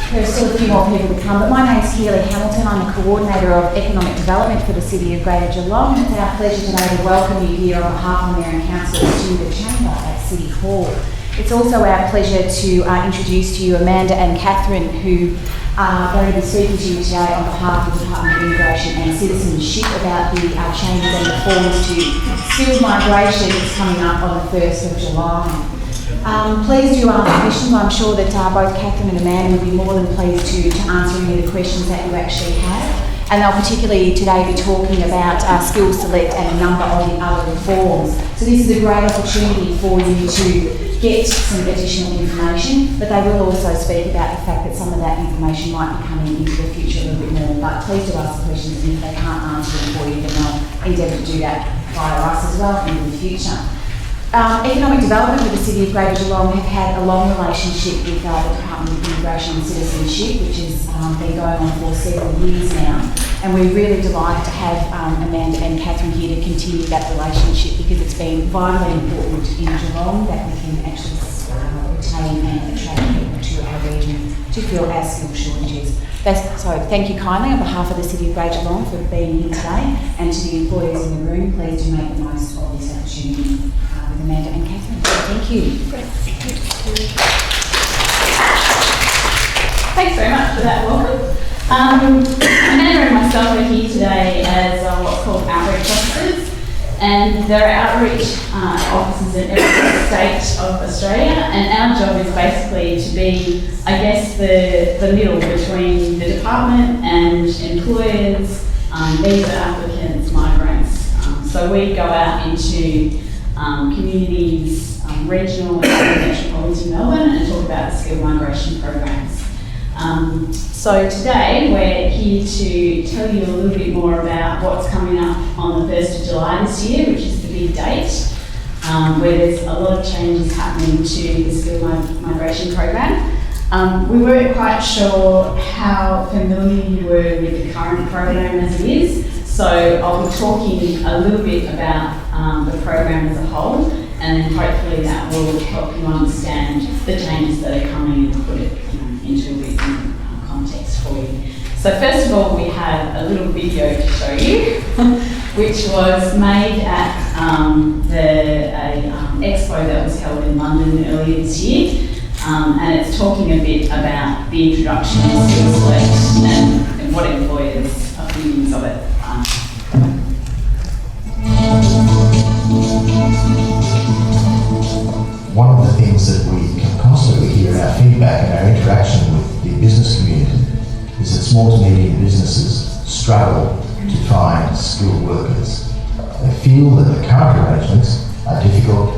There are still a few more people to come, but my name's Keely Hamilton. I'm the Coordinator of Economic Development for the City of Greater Geelong. It's our pleasure today to welcome you here on behalf of the Mayor and Council to the Chamber at City Hall. It's also our pleasure to introduce to you Amanda and Catherine, who are going to be speaking to you today on behalf of the Department of Immigration and Citizenship about the changes and reforms to skilled migration that's coming up on the 1st of July. Please do ask questions. I'm sure that both Catherine and Amanda would be more than pleased to answer any of the questions that you actually have. And they'll particularly today be talking about Skills Select and a number of the other reforms. So this is a great opportunity for you to get some additional information, but they will also speak about the fact that some of that information might be coming into the future a little bit more. But please do ask the questions, and if they can't answer them for you, then they'll endeavour to do that via us as well in the future. Economic Development with the City of Greater Geelong have had a long relationship with the Department of Immigration and Citizenship, which has been going on for several years now. And we're really delighted to have Amanda and Catherine here to continue that relationship, because it's been vitally important in Geelong that we can actually retain and attract people to our region to fill our skill shortages. So thank you kindly on behalf of the City of Greater Geelong for being here today, and to the employees in the room, please do make the most of this opportunity with Amanda and Catherine. Thank you. Thanks very much for that welcome. Amanda and myself are here today as what's called outreach officers, and there are outreach officers in every state of Australia, and our job is basically to be, I guess, the middle between the department and employers, visa applicants, migrants. So we go out into communities, regional and metropolitan Melbourne, and talk about the skilled migration programs. So today we're here to tell you a little bit more about what's coming up on the 1st of July this year, which is the big date, where there's a lot of changes happening to the skilled migration program. We weren't quite sure how familiar you were with the current program as it is, so I'll be talking a little bit about the program as a whole, and then hopefully that will help you understand the changes that are coming and put it into a bit of context for you. So first of all, we have a little video to show you, which was made at the expo that was held in London earlier this year, and it's talking a bit about the introduction of Skills Select and what employers' opinions of it are. One of the things that we can constantly hear in our feedback and our interaction with the business community is that small to medium businesses struggle to find skilled workers. They feel that the current arrangements are difficult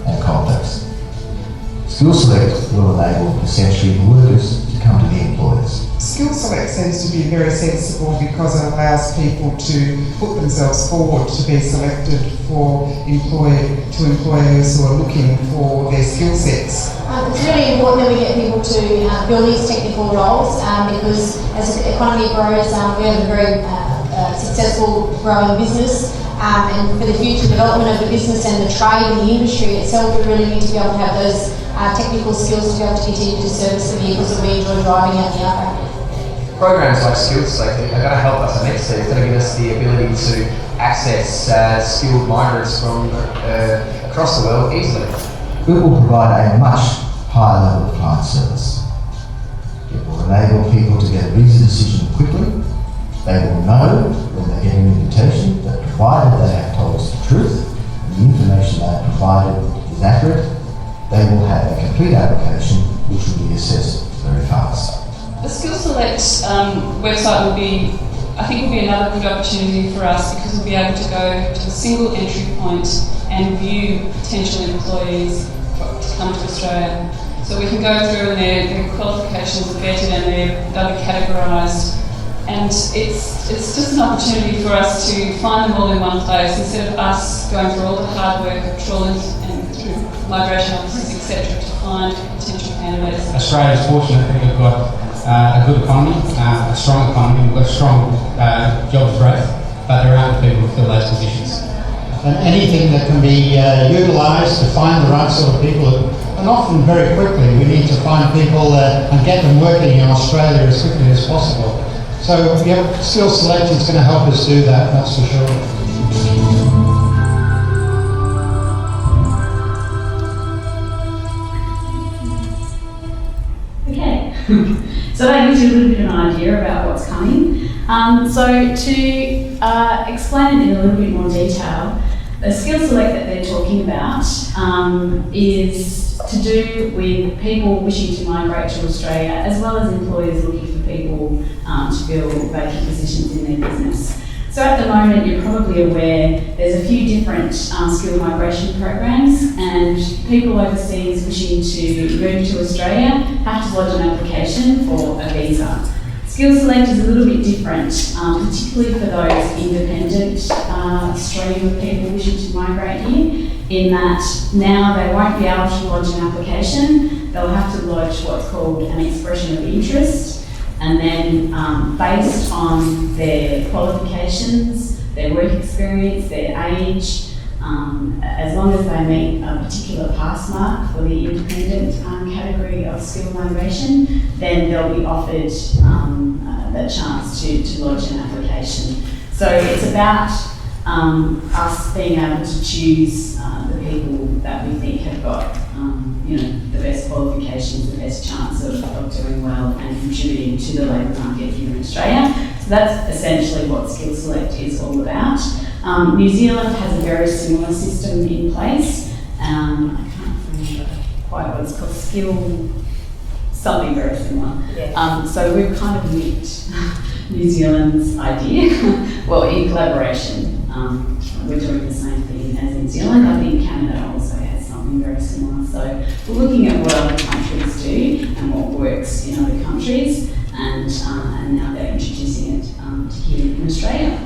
and complex. Skills Select will enable essentially workers to come to the employers. Skills Select seems to be very sensible because it allows people to put themselves forward to be selected for employers who are looking for their skill sets. It's really important that we get people to fill these technical roles because as the economy grows, we have a very successful growing business, and for the future development of the business and the trade and the industry itself, we really need to be able to have those technical skills to be able to continue to service the vehicles that we enjoy driving out the outback. Programs like Skills Select are going to help us immensely. It's going to give us the ability to access skilled migrants from across the world easily. It will provide a much higher level of client service. It will enable people to get a visa decision quickly. They will know when they get an invitation that provided they have told us the truth and the information they have provided is accurate, they will have a complete application which will be assessed very fast. The Skills Select website will be another good opportunity for us, because we'll be able to go to a single entry point and view potential employees to come to Australia. So we can go through and their qualifications are vetted and they'll be categorised. And it's just an opportunity for us to find them all in one place, instead of us going through all the hard work of trawling and through migration offices, etc., to find potential candidates. Australia's fortunate that we've got a good economy, a strong economy, we've got strong jobs growth, but there aren't people to fill those positions. And anything that can be utilised to find the right sort of people and often very quickly. We need to find people and get them working in Australia as quickly as possible. So yeah, Skill Select is going to help us do that, that's for sure. Okay, so that gives you a little bit of an idea about what's coming. So to explain it in a little bit more detail, the Skill Select that they're talking about is to do with people wishing to migrate to Australia, as well as employers looking for people to fill vacant positions in their business. So at the moment, you're probably aware there's a few different skilled migration programs, and people overseas wishing to move to Australia have to lodge an application for a visa. Skill Select is a little bit different, particularly for those independent stream of people wishing to migrate here, in that now they won't be able to lodge an application, they'll have to lodge what's called an expression of interest, and then based on their qualifications, their work experience, their age, as long as they meet a particular pass mark for the independent category of skilled migration, then they'll be offered that chance to lodge an application. So it's about us being able to choose the people that we think have got the best qualifications, the best chance of doing well and contributing to the labour market here in Australia. So that's essentially what Skill Select is all about. New Zealand has a very similar system in place. I can't remember quite what it's called, something very similar. Yes. So we've kind of mimicked New Zealand's idea, well, in collaboration. We're doing the same thing as New Zealand. I think Canada also has something very similar. So we're looking at what other countries do and what works in other countries, and now they're introducing it to here in Australia.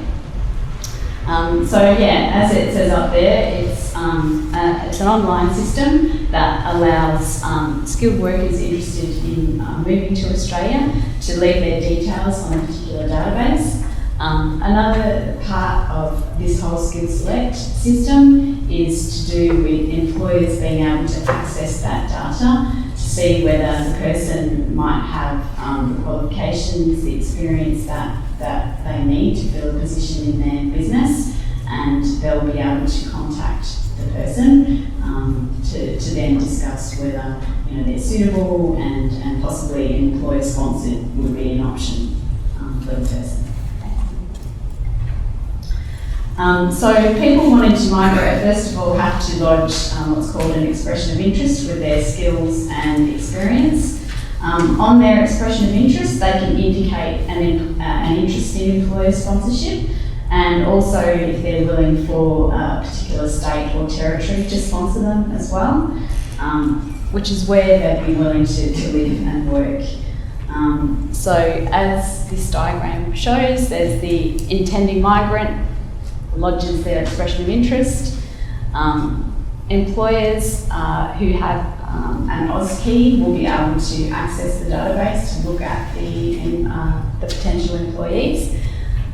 So yeah, as it says up there, it's an online system that allows skilled workers interested in moving to Australia to leave their details on a particular database. Another part of this whole Skill Select system is to do with employers being able to access that data to see whether the person might have the qualifications, the experience that they need to fill a position in their business, and they'll be able to contact the person to then discuss whether they're suitable and possibly employer sponsored would be an option for the person. So people wanting to migrate, first of all, have to lodge what's called an expression of interest with their skills and experience. On their expression of interest, they can indicate an interest in employer sponsorship, and also if they're willing for a particular state or territory to sponsor them as well, which is where they'd be willing to live and work. So as this diagram shows, there's the intending migrant lodges their expression of interest. Employers who have an AUSKey will be able to access the database to look at the potential employees.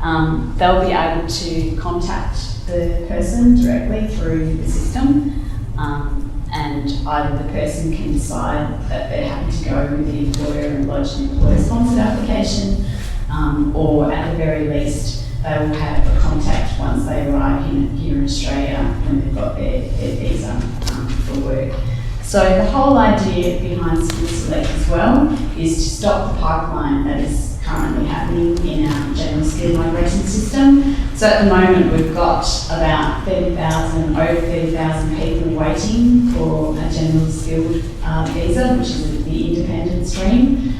They'll be able to contact the person directly through the system, and either the person can decide that they're happy to go with the employer and lodge an employer-sponsored application, or at the very least they will have a contact once they arrive here in Australia when they've got their visa for work. So the whole idea behind Skill Select as well is to stop the pipeline that is currently happening in our general skilled migration system. So at the moment we've got about over 30,000 people waiting for a general skilled visa, which is the independent stream.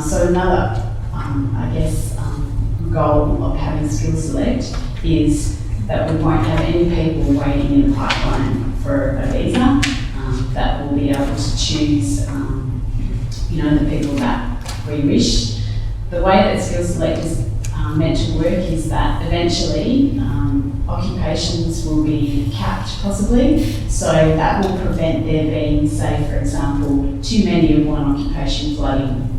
So another, goal of having Skill Select is that we won't have any people waiting in the pipeline for a visa, that we'll be able to choose the people that we wish. The way that Skill Select is meant to work is that eventually occupations will be capped possibly, so that will prevent there being, say for example, too many of one occupation flooding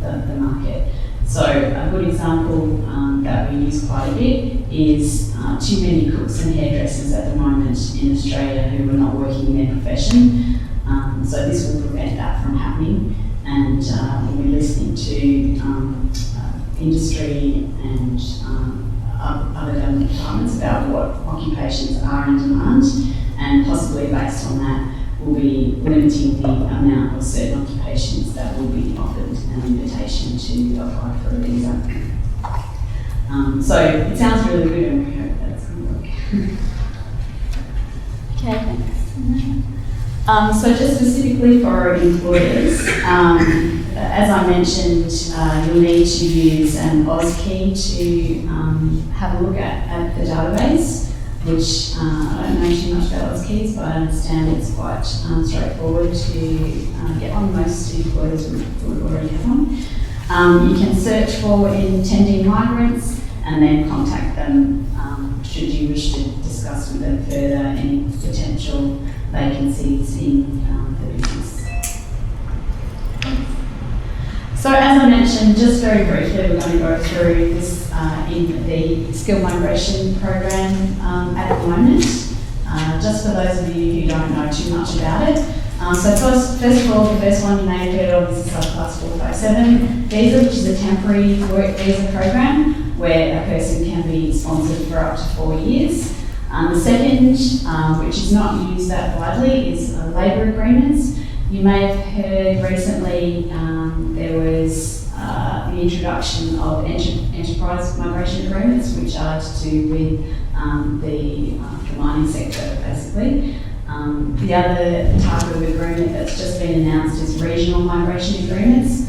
the market. So a good example that we use quite a bit is too many cooks and hairdressers at the moment in Australia who are not working in their profession. So this will prevent that from happening, and we'll be listening to industry and other government departments about what occupations are in demand, and possibly based on that, we'll be limiting the amount of certain occupations that will be offered an invitation to apply for a visa. So it sounds really good, and we hope that's going to work. Okay, thanks. So just specifically for employers, as I mentioned, you'll need to use an AusKey to have a look at the database, which I don't know too much about AusKeys, but I understand it's quite straightforward to get on. Most employers would already have one. You can search for intending migrants and then contact them should you wish to discuss with them further any potential vacancies in the business. So as I mentioned, just very briefly, we're going to go through this in the skill migration program at the moment. Just for those of you who don't know too much about it. So first of all, the first one you may have heard of is the subclass 457 visa, which is a temporary work visa program where a person can be sponsored for up to 4 years. The second, which is not used that widely, is labour agreements. You may have heard recently there was the introduction of enterprise migration agreements, which are to do with the mining sector, basically. The other type of agreement that's just been announced is regional migration agreements,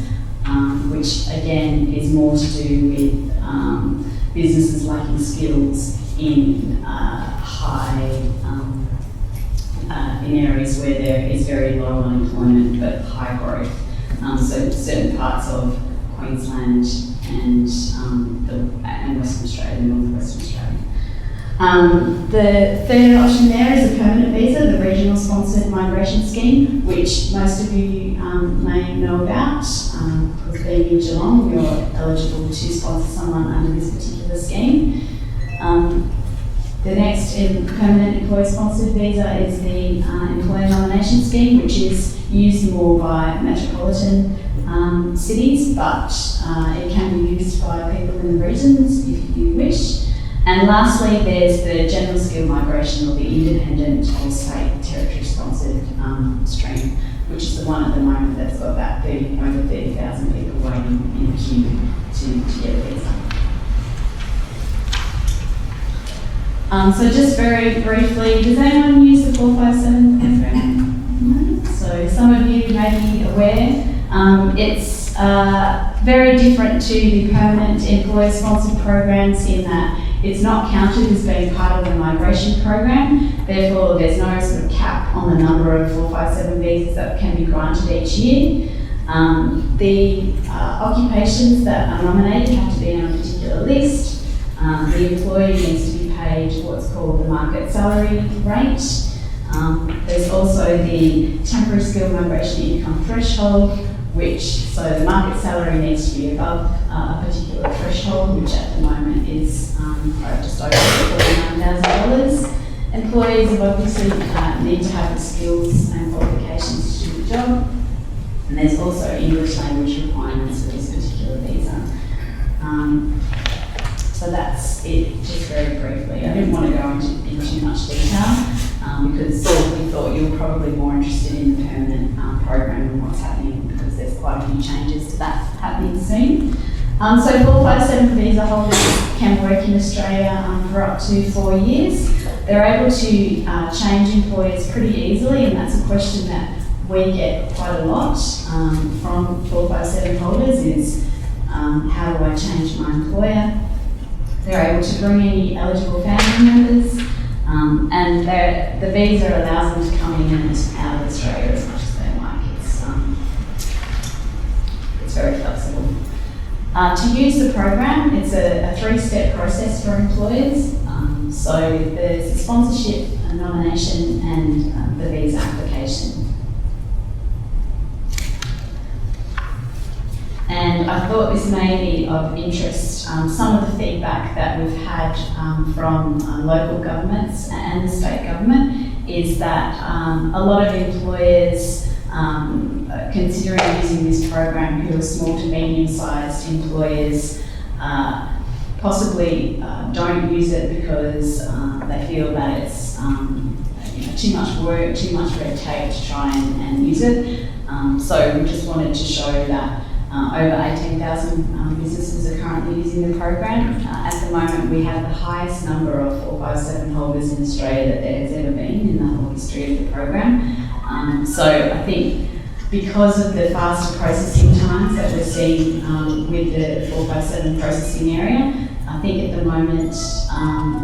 which again is more to do with businesses lacking skills in in areas where there is very low unemployment but high growth. So certain parts of Queensland and Western Australia, North Western Australia. The third option there is a permanent visa, the regional sponsored migration scheme, which most of you may know about. Because being in Geelong, you're eligible to sponsor someone under this particular scheme. The next permanent employer-sponsored visa is the employer nomination scheme, which is used more by metropolitan cities, but it can be used by people in the regions if you wish. And lastly, there's the general skill migration, or the independent or state territory sponsored stream, which is the one at the moment that's got about over 30,000 people waiting in the queue to get a visa. So just very briefly, does anyone use the 457 program? So some of you may be aware. It's very different to the permanent employer-sponsored programs in that it's not counted as being part of the migration program. Therefore, there's no sort of cap on the number of 457 visas that can be granted each year. The occupations that are nominated have to be on a particular list. The employee needs to be paid what's called the market salary rate. There's also the temporary skill migration income threshold, so the market salary needs to be above a particular threshold, which at the moment is just over $49,000. Employees have obviously need to have the skills and qualifications to do the job. And there's also English language requirements for this particular visa. So that's it, just very briefly. I didn't want to go into too much detail because we thought you were probably more interested in the permanent program and what's happening, because there's quite a few changes to that happening soon. So 457 visa holders can work in Australia for up to 4 years. They're able to change employers pretty easily, and that's a question that we get quite a lot from 457 holders is, how do I change my employer? They're able to bring any eligible family members, and the visa allows them to come in and out of Australia as much as they like. It's very flexible. To use the program, it's a 3-step process for employers. So there's a sponsorship, a nomination, and the visa application. And I thought this may be of interest. Some of the feedback that we've had from local governments and the state government is that a lot of employers considering using this program who are small to medium-sized employers possibly don't use it because they feel that it's too much work, too much red tape to try and use it. So we just wanted to show that over 18,000 businesses are currently using the program. At the moment, we have the highest number of 457 holders in Australia that there has ever been in the whole history of the program. So I think because of the faster processing times that we're seeing with the 457 processing area, I think at the moment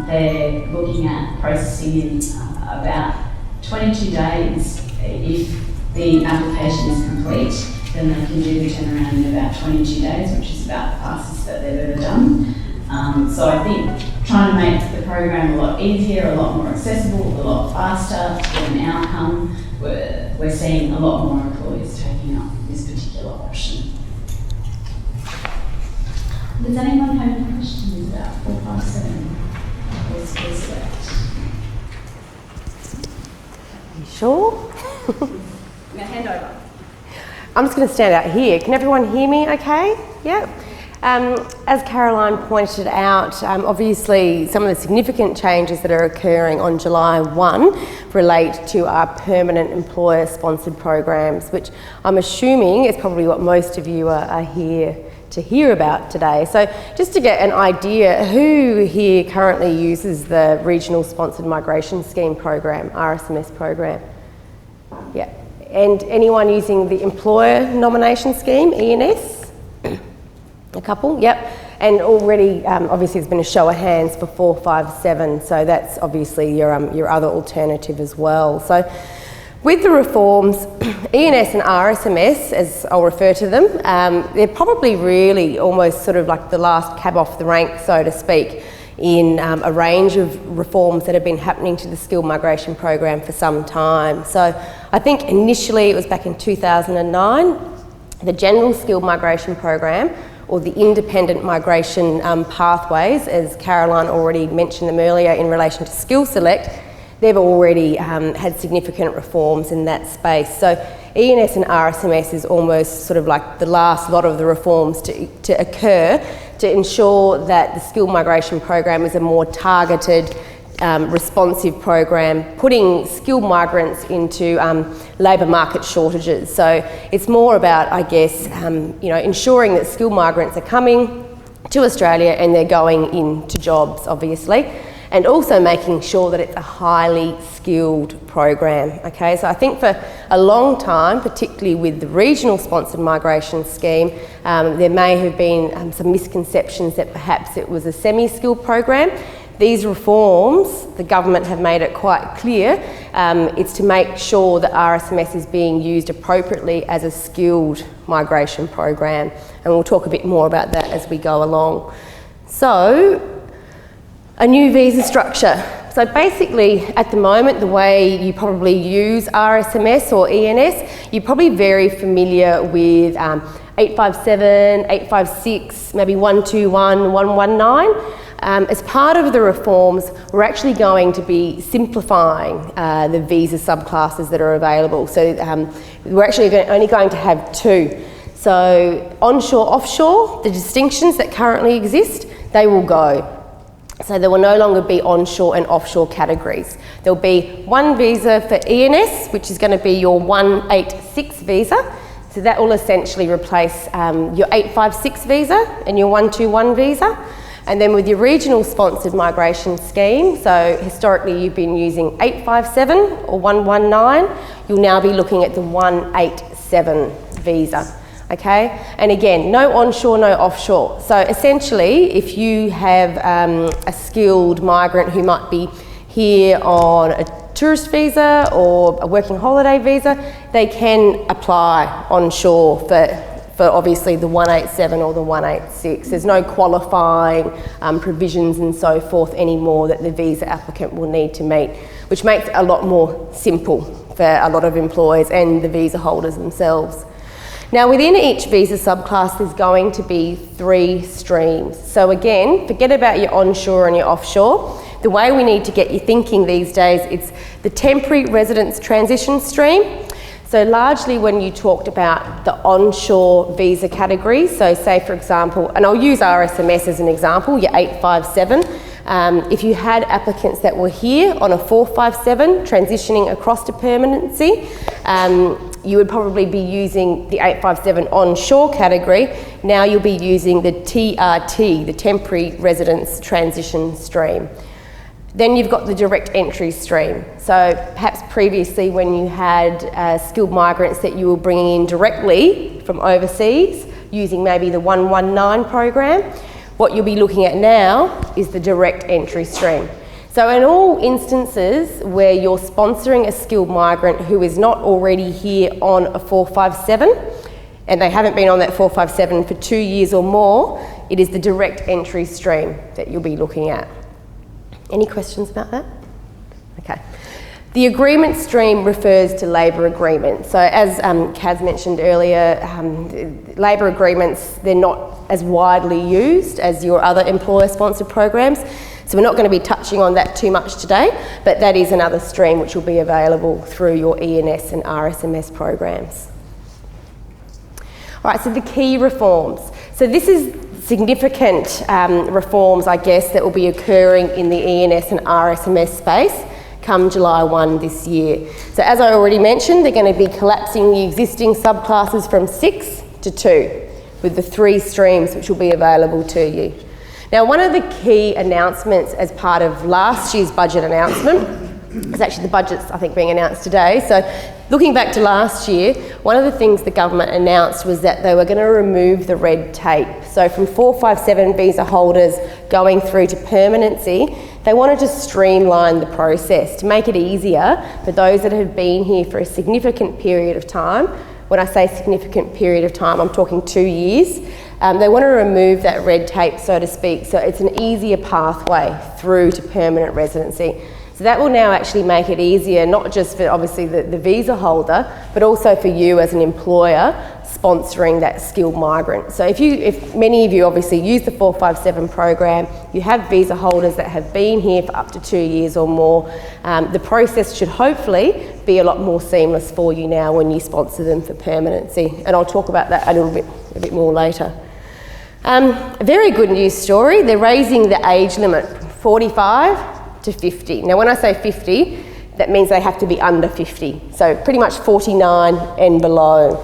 they're looking at processing in about 22 days. If the application is complete, then they can do the turnaround in about 22 days, which is about the fastest that they've ever done. So I think trying to make the program a lot easier, a lot more accessible, a lot faster to get an outcome, we're seeing a lot more employers taking up this particular option. Does anyone have any questions about 457 or Skill Select? You sure? I'm going to hand over. I'm just going to stand out here. Can everyone hear me okay? Yeah. As Caroline pointed out, obviously some of the significant changes that are occurring on July 1 relate to our permanent employer-sponsored programs, which I'm assuming is probably what most of you are here to hear about today. So just to get an idea, who here currently uses the Regional Sponsored Migration Scheme program, RSMS program? Yeah. And anyone using the Employer Nomination Scheme, ENS? A couple, yep. And already, obviously, there's been a show of hands for 457, so that's obviously your other alternative as well. So with the reforms, ENS and RSMS, as I'll refer to them, they're probably really almost sort of like the last cab off the rank, so to speak, in a range of reforms that have been happening to the skilled migration program for some time. So I think initially it was back in 2009, the general skilled migration program, or the independent migration pathways, as Caroline already mentioned them earlier in relation to Skill Select, they've already had significant reforms in that space. So ENS and RSMS is almost sort of like the last lot of the reforms to occur to ensure that the skilled migration program is a more targeted, responsive program, putting skilled migrants into labour market shortages. So it's more about, I guess, ensuring that skilled migrants are coming to Australia and they're going into jobs, obviously, and also making sure that it's a highly skilled program. Okay, so I think for a long time, particularly with the regional sponsored migration scheme, there may have been some misconceptions that perhaps it was a semi-skilled program. These reforms, the government have made it quite clear, it's to make sure that RSMS is being used appropriately as a skilled migration program, and we'll talk a bit more about that as we go along. So, a new visa structure. So basically, at the moment, the way you probably use RSMS or ENS, you're probably very familiar with 857, 856, maybe 121, 119. As part of the reforms, we're actually going to be simplifying the visa subclasses that are available. So we're actually only going to have two. So onshore, offshore, the distinctions that currently exist, they will go. So there will no longer be onshore and offshore categories. There'll be one visa for ENS, which is going to be your 186 visa. So that will essentially replace your 856 visa and your 121 visa. And then with your regional sponsored migration scheme, so historically you've been using 857 or 119, you'll now be looking at the 187 visa. Okay, and again, no onshore, no offshore. So essentially, if you have a skilled migrant who might be here on a tourist visa or a working holiday visa, they can apply onshore for obviously the 187 or the 186. There's no qualifying provisions and so forth anymore that the visa applicant will need to meet, which makes it a lot more simple for a lot of employers and the visa holders themselves. Now within each visa subclass there's going to be 3 streams. So again, forget about your onshore and your offshore. The way we need to get you thinking these days, it's the temporary residence transition stream. So largely when you talked about the onshore visa category, so say for example, and I'll use RSMS as an example, your 857, if you had applicants that were here on a 457 transitioning across to permanency, you would probably be using the 857 onshore category. Now you'll be using the TRT, the Temporary Residence Transition Stream. Then you've got the direct entry stream. So perhaps previously when you had skilled migrants that you were bringing in directly from overseas using maybe the 119 program, what you'll be looking at now is the direct entry stream. So in all instances where you're sponsoring a skilled migrant who is not already here on a 457, and they haven't been on that 457 for 2 years or more, it is the direct entry stream that you'll be looking at. Any questions about that? Okay. The agreement stream refers to labour agreements. So as Kaz mentioned earlier, labour agreements, they're not as widely used as your other employer-sponsored programs. So we're not going to be touching on that too much today, but that is another stream which will be available through your ENS and RSMS programs. All right, so the key reforms. So this is significant reforms, I guess, that will be occurring in the ENS and RSMS space come July 1 this year. So as I already mentioned, they're going to be collapsing the existing subclasses from 6 to 2 with the 3 streams which will be available to you. Now, one of the key announcements as part of last year's budget announcement is actually the budget's, I think, being announced today. So looking back to last year, one of the things the government announced was that they were going to remove the red tape. So from 457 visa holders going through to permanency, they wanted to streamline the process to make it easier for those that have been here for a significant period of time. When I say significant period of time, I'm talking 2 years. They want to remove that red tape, so to speak, so it's an easier pathway through to permanent residency. So that will now actually make it easier, not just for obviously the visa holder, but also for you as an employer sponsoring that skilled migrant. So if many of you obviously use the 457 program, you have visa holders that have been here for up to 2 years or more, the process should hopefully be a lot more seamless for you now when you sponsor them for permanency. And I'll talk about that a bit more later. A very good news story, they're raising the age limit from 45 to 50. Now when I say 50, that means they have to be under 50. So pretty much 49 and below,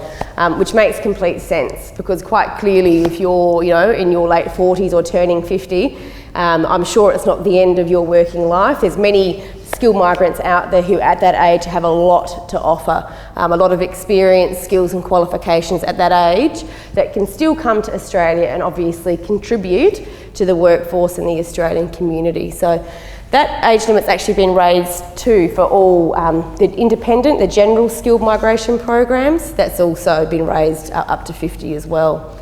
which makes complete sense because quite clearly if you're in your late 40s or turning 50, I'm sure it's not the end of your working life. There's many skilled migrants out there who at that age have a lot to offer, a lot of experience, skills and qualifications at that age that can still come to Australia and obviously contribute to the workforce in the Australian community. So that age limit's actually been raised too for all the independent, the general skilled migration programs. That's also been raised up to 50 as well.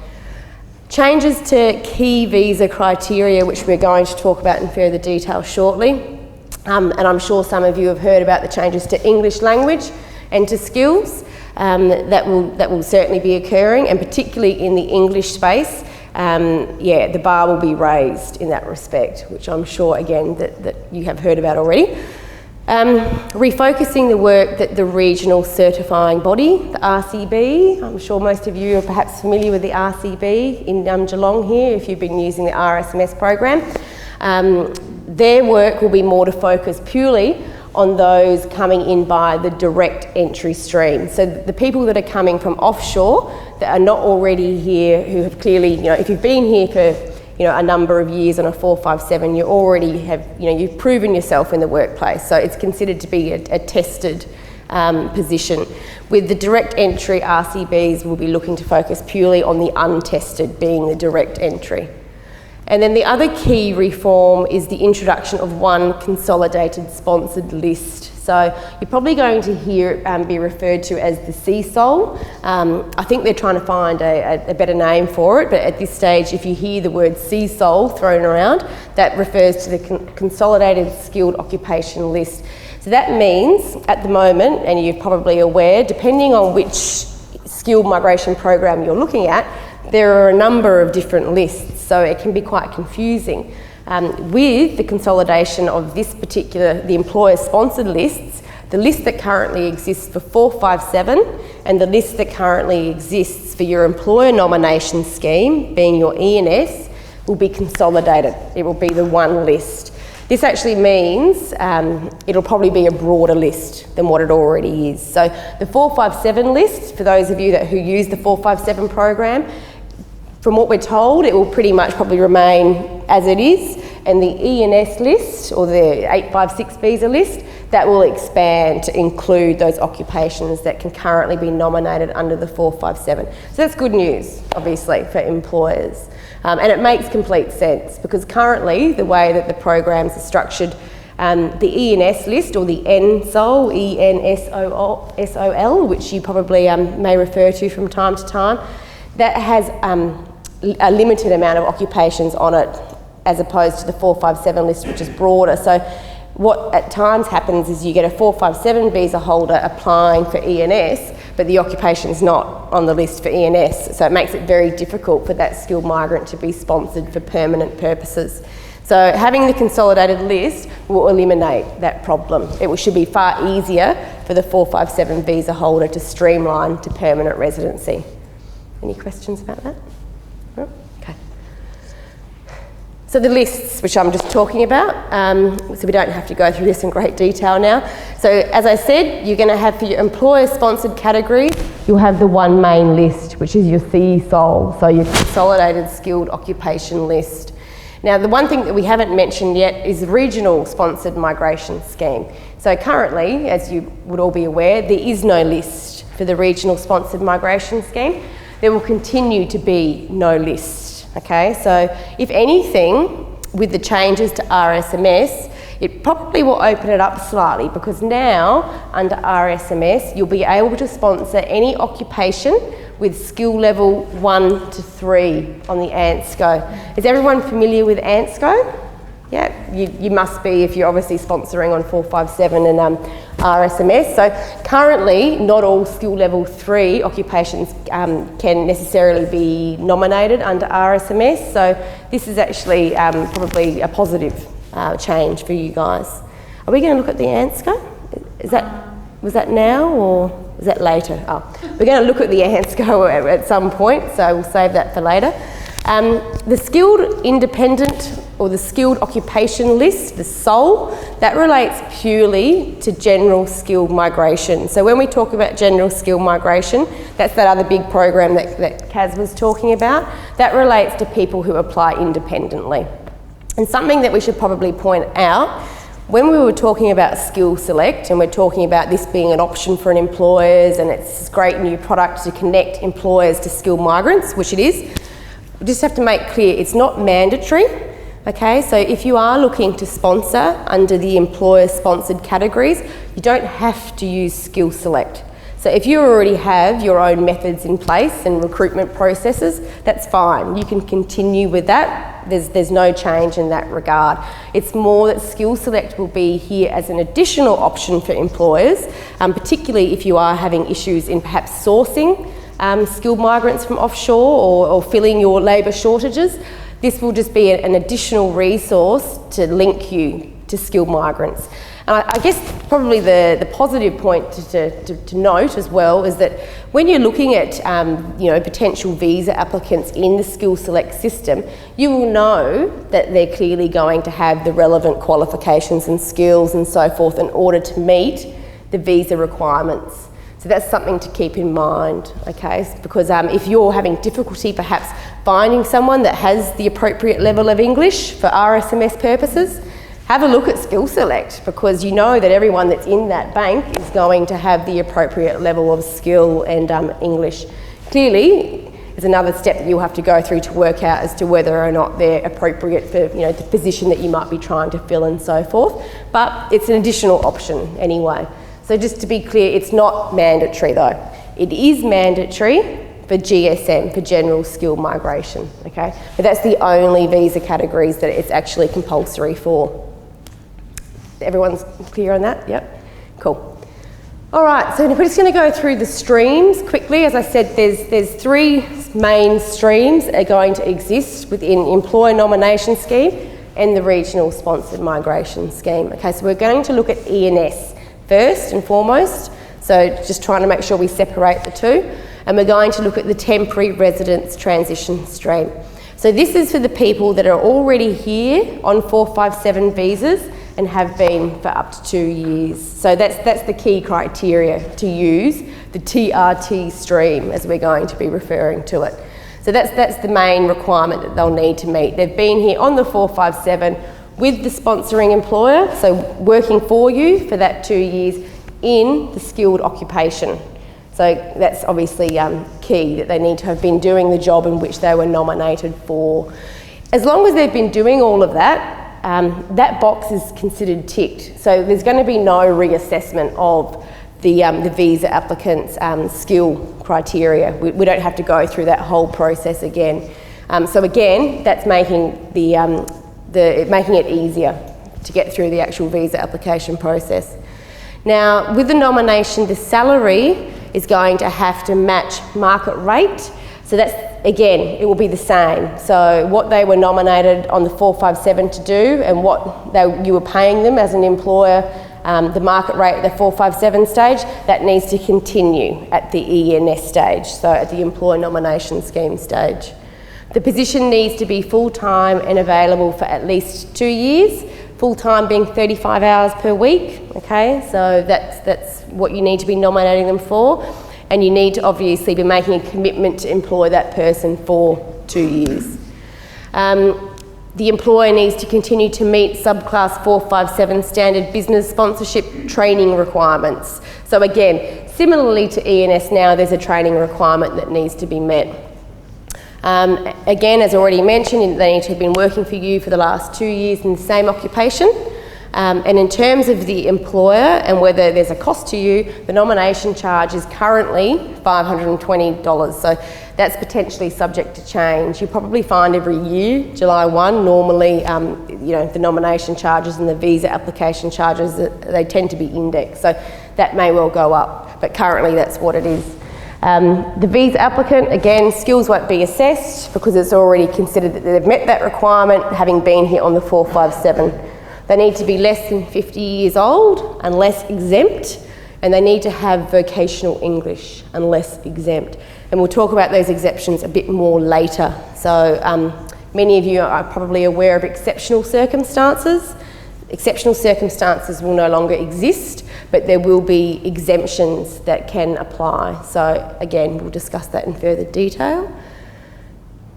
Changes to key visa criteria, which we're going to talk about in further detail shortly. And I'm sure some of you have heard about the changes to English language and to skills that will certainly be occurring, and particularly in the English space. The bar will be raised in that respect, which I'm sure, again, that you have heard about already. Refocusing the work that the regional certifying body, the RCB, I'm sure most of you are perhaps familiar with the RCB in Geelong here, if you've been using the RSMS program. Their work will be more to focus purely on those coming in by the direct entry stream. So the people that are coming from offshore that are not already here, who have clearly, if you've been here for a number of years on a 457, you already have, you've proven yourself in the workplace. So it's considered to be a tested position. With the direct entry, RCBs will be looking to focus purely on the untested, being the direct entry. And then the other key reform is the introduction of one consolidated sponsored list. So you're probably going to hear it be referred to as the CSOL. I think they're trying to find a better name for it, but at this stage, if you hear the word CSOL thrown around, that refers to the Consolidated Skilled Occupation List. So that means, at the moment, and you're probably aware, depending on which skilled migration program you're looking at, there are a number of different lists, so it can be quite confusing. With the consolidation of this particular, the employer-sponsored lists, The list that currently exists for 457 and the list that currently exists for your employer nomination scheme, being your E&S, will be consolidated. It will be the one list. This actually means it'll probably be a broader list than what it already is. So the 457 list, for those of you who use the 457 program, from what we're told, it will pretty much probably remain as it is, and the E&S list, or the 856 visa list, that will expand to include those occupations that can currently be nominated under the 457. So that's good news, obviously, for employers. And it makes complete sense, because currently, the way that the programs are structured, the E&S list, or the ENSOL, E-N-S-O-L, which you probably may refer to from time to time, that has a limited amount of occupations on it, as opposed to the 457 list, which is broader. So what at times happens is you get a 457 visa holder applying for E&S, but the occupation's not on the list for E&S. So it makes it very difficult for that skilled migrant to be sponsored for permanent purposes. So having the consolidated list will eliminate that problem. It should be far easier for the 457 visa holder to streamline to permanent residency. Any questions about that? No? Okay. So the lists, which I'm just talking about, so we don't have to go through this in great detail now. So as I said, you're going to have for your employer-sponsored categories, you'll have the one main list, which is your CSOL, so your Consolidated Skilled Occupation List. Now, the one thing that we haven't mentioned yet is the Regional Sponsored Migration Scheme. So currently, as you would all be aware, there is no list for the Regional Sponsored Migration Scheme. There will continue to be no list, okay? So if anything, with the changes to RSMS, it probably will open it up slightly, because now, under RSMS, you'll be able to sponsor any occupation with skill level 1 to 3 on the Antsgo. Is everyone familiar with Antsgo? Yeah, you must be if you're obviously sponsoring on 457 and RSMS. So currently, not all skill level 3 occupations can necessarily be nominated under RSMS. So this is actually probably a positive change for you guys. Are we going to look at the Antsgo? Was that now or was that later? Oh, we're going to look at the Antsgo at some point, so we'll save that for later. The skilled independent or the skilled occupation list, the SOL, that relates purely to general skilled migration. So when we talk about general skilled migration, that's that other big program that Kaz was talking about. That relates to people who apply independently. And something that we should probably point out, when we were talking about Skill Select, and we're talking about this being an option for employers, and it's this great new product to connect employers to skilled migrants, which it is, we just have to make clear it's not mandatory, okay? So if you are looking to sponsor under the employer-sponsored categories, you don't have to use Skill Select. So if you already have your own methods in place and recruitment processes, that's fine. You can continue with that. There's no change in that regard. It's more that Skill Select will be here as an additional option for employers, particularly if you are having issues in perhaps sourcing skilled migrants from offshore or filling your labour shortages. This will just be an additional resource to link you to skilled migrants. And I guess probably the positive point to note as well is that when you're looking at potential visa applicants in the Skill Select system, you will know that they're clearly going to have the relevant qualifications and skills and so forth in order to meet the visa requirements. So that's something to keep in mind, okay? Because if you're having difficulty perhaps finding someone that has the appropriate level of English for RSMS purposes, have a look at Skill Select, because you know that everyone that's in that bank is going to have the appropriate level of skill and English. Clearly, there's another step that you'll have to go through to work out as to whether or not they're appropriate for the position that you might be trying to fill and so forth. But it's an additional option anyway. So just to be clear, it's not mandatory though. It is mandatory for GSM, for general skilled migration, okay? But that's the only visa categories that it's actually compulsory for. Everyone's clear on that? Yep, cool. All right, so we're just going to go through the streams quickly. As I said, there's 3 main streams that are going to exist within employer nomination scheme and the regional sponsored migration scheme. Okay, so we're going to look at E&S first and foremost. So just trying to make sure we separate the two. And we're going to look at the temporary residence transition stream. So this is for the people that are already here on 457 visas and have been for up to 2 years. So that's the key criteria to use, the TRT stream, as we're going to be referring to it. So that's the main requirement that they'll need to meet. They've been here on the 457 with the sponsoring employer, so working for you for that 2 years in the skilled occupation. So that's obviously key, that they need to have been doing the job in which they were nominated for. As long as they've been doing all of that, that box is considered ticked. So there's going to be no reassessment of the visa applicant's skill criteria. We don't have to go through that whole process again. So again, that's making making it easier to get through the actual visa application process. Now, with the nomination, the salary is going to have to match market rate. So that's, again, it will be the same. So what they were nominated on the 457 to do and what you were paying them as an employer, the market rate at the 457 stage, that needs to continue at the ENS stage, so at the Employer Nomination Scheme stage. The position needs to be full-time and available for at least 2 years, full-time being 35 hours per week, okay? So that's what you need to be nominating them for, and you need to obviously be making a commitment to employ that person for 2 years. The employer needs to continue to meet subclass 457 standard business sponsorship training requirements. So again, similarly to ENS now, there's a training requirement that needs to be met. Again, as already mentioned, they need to have been working for you for the last 2 years in the same occupation. And in terms of the employer and whether there's a cost to you, the nomination charge is currently $520. So that's potentially subject to change. You probably find every year, July 1, normally, the nomination charges and the visa application charges, they tend to be indexed. So that may well go up, but currently that's what it is. The visa applicant, again, skills won't be assessed because it's already considered that they've met that requirement, having been here on the 457. They need to be less than 50 years old unless exempt, and they need to have vocational English unless exempt. And we'll talk about those exceptions a bit more later. So many of you are probably aware of exceptional circumstances. Exceptional circumstances will no longer exist, but there will be exemptions that can apply. So again, we'll discuss that in further detail.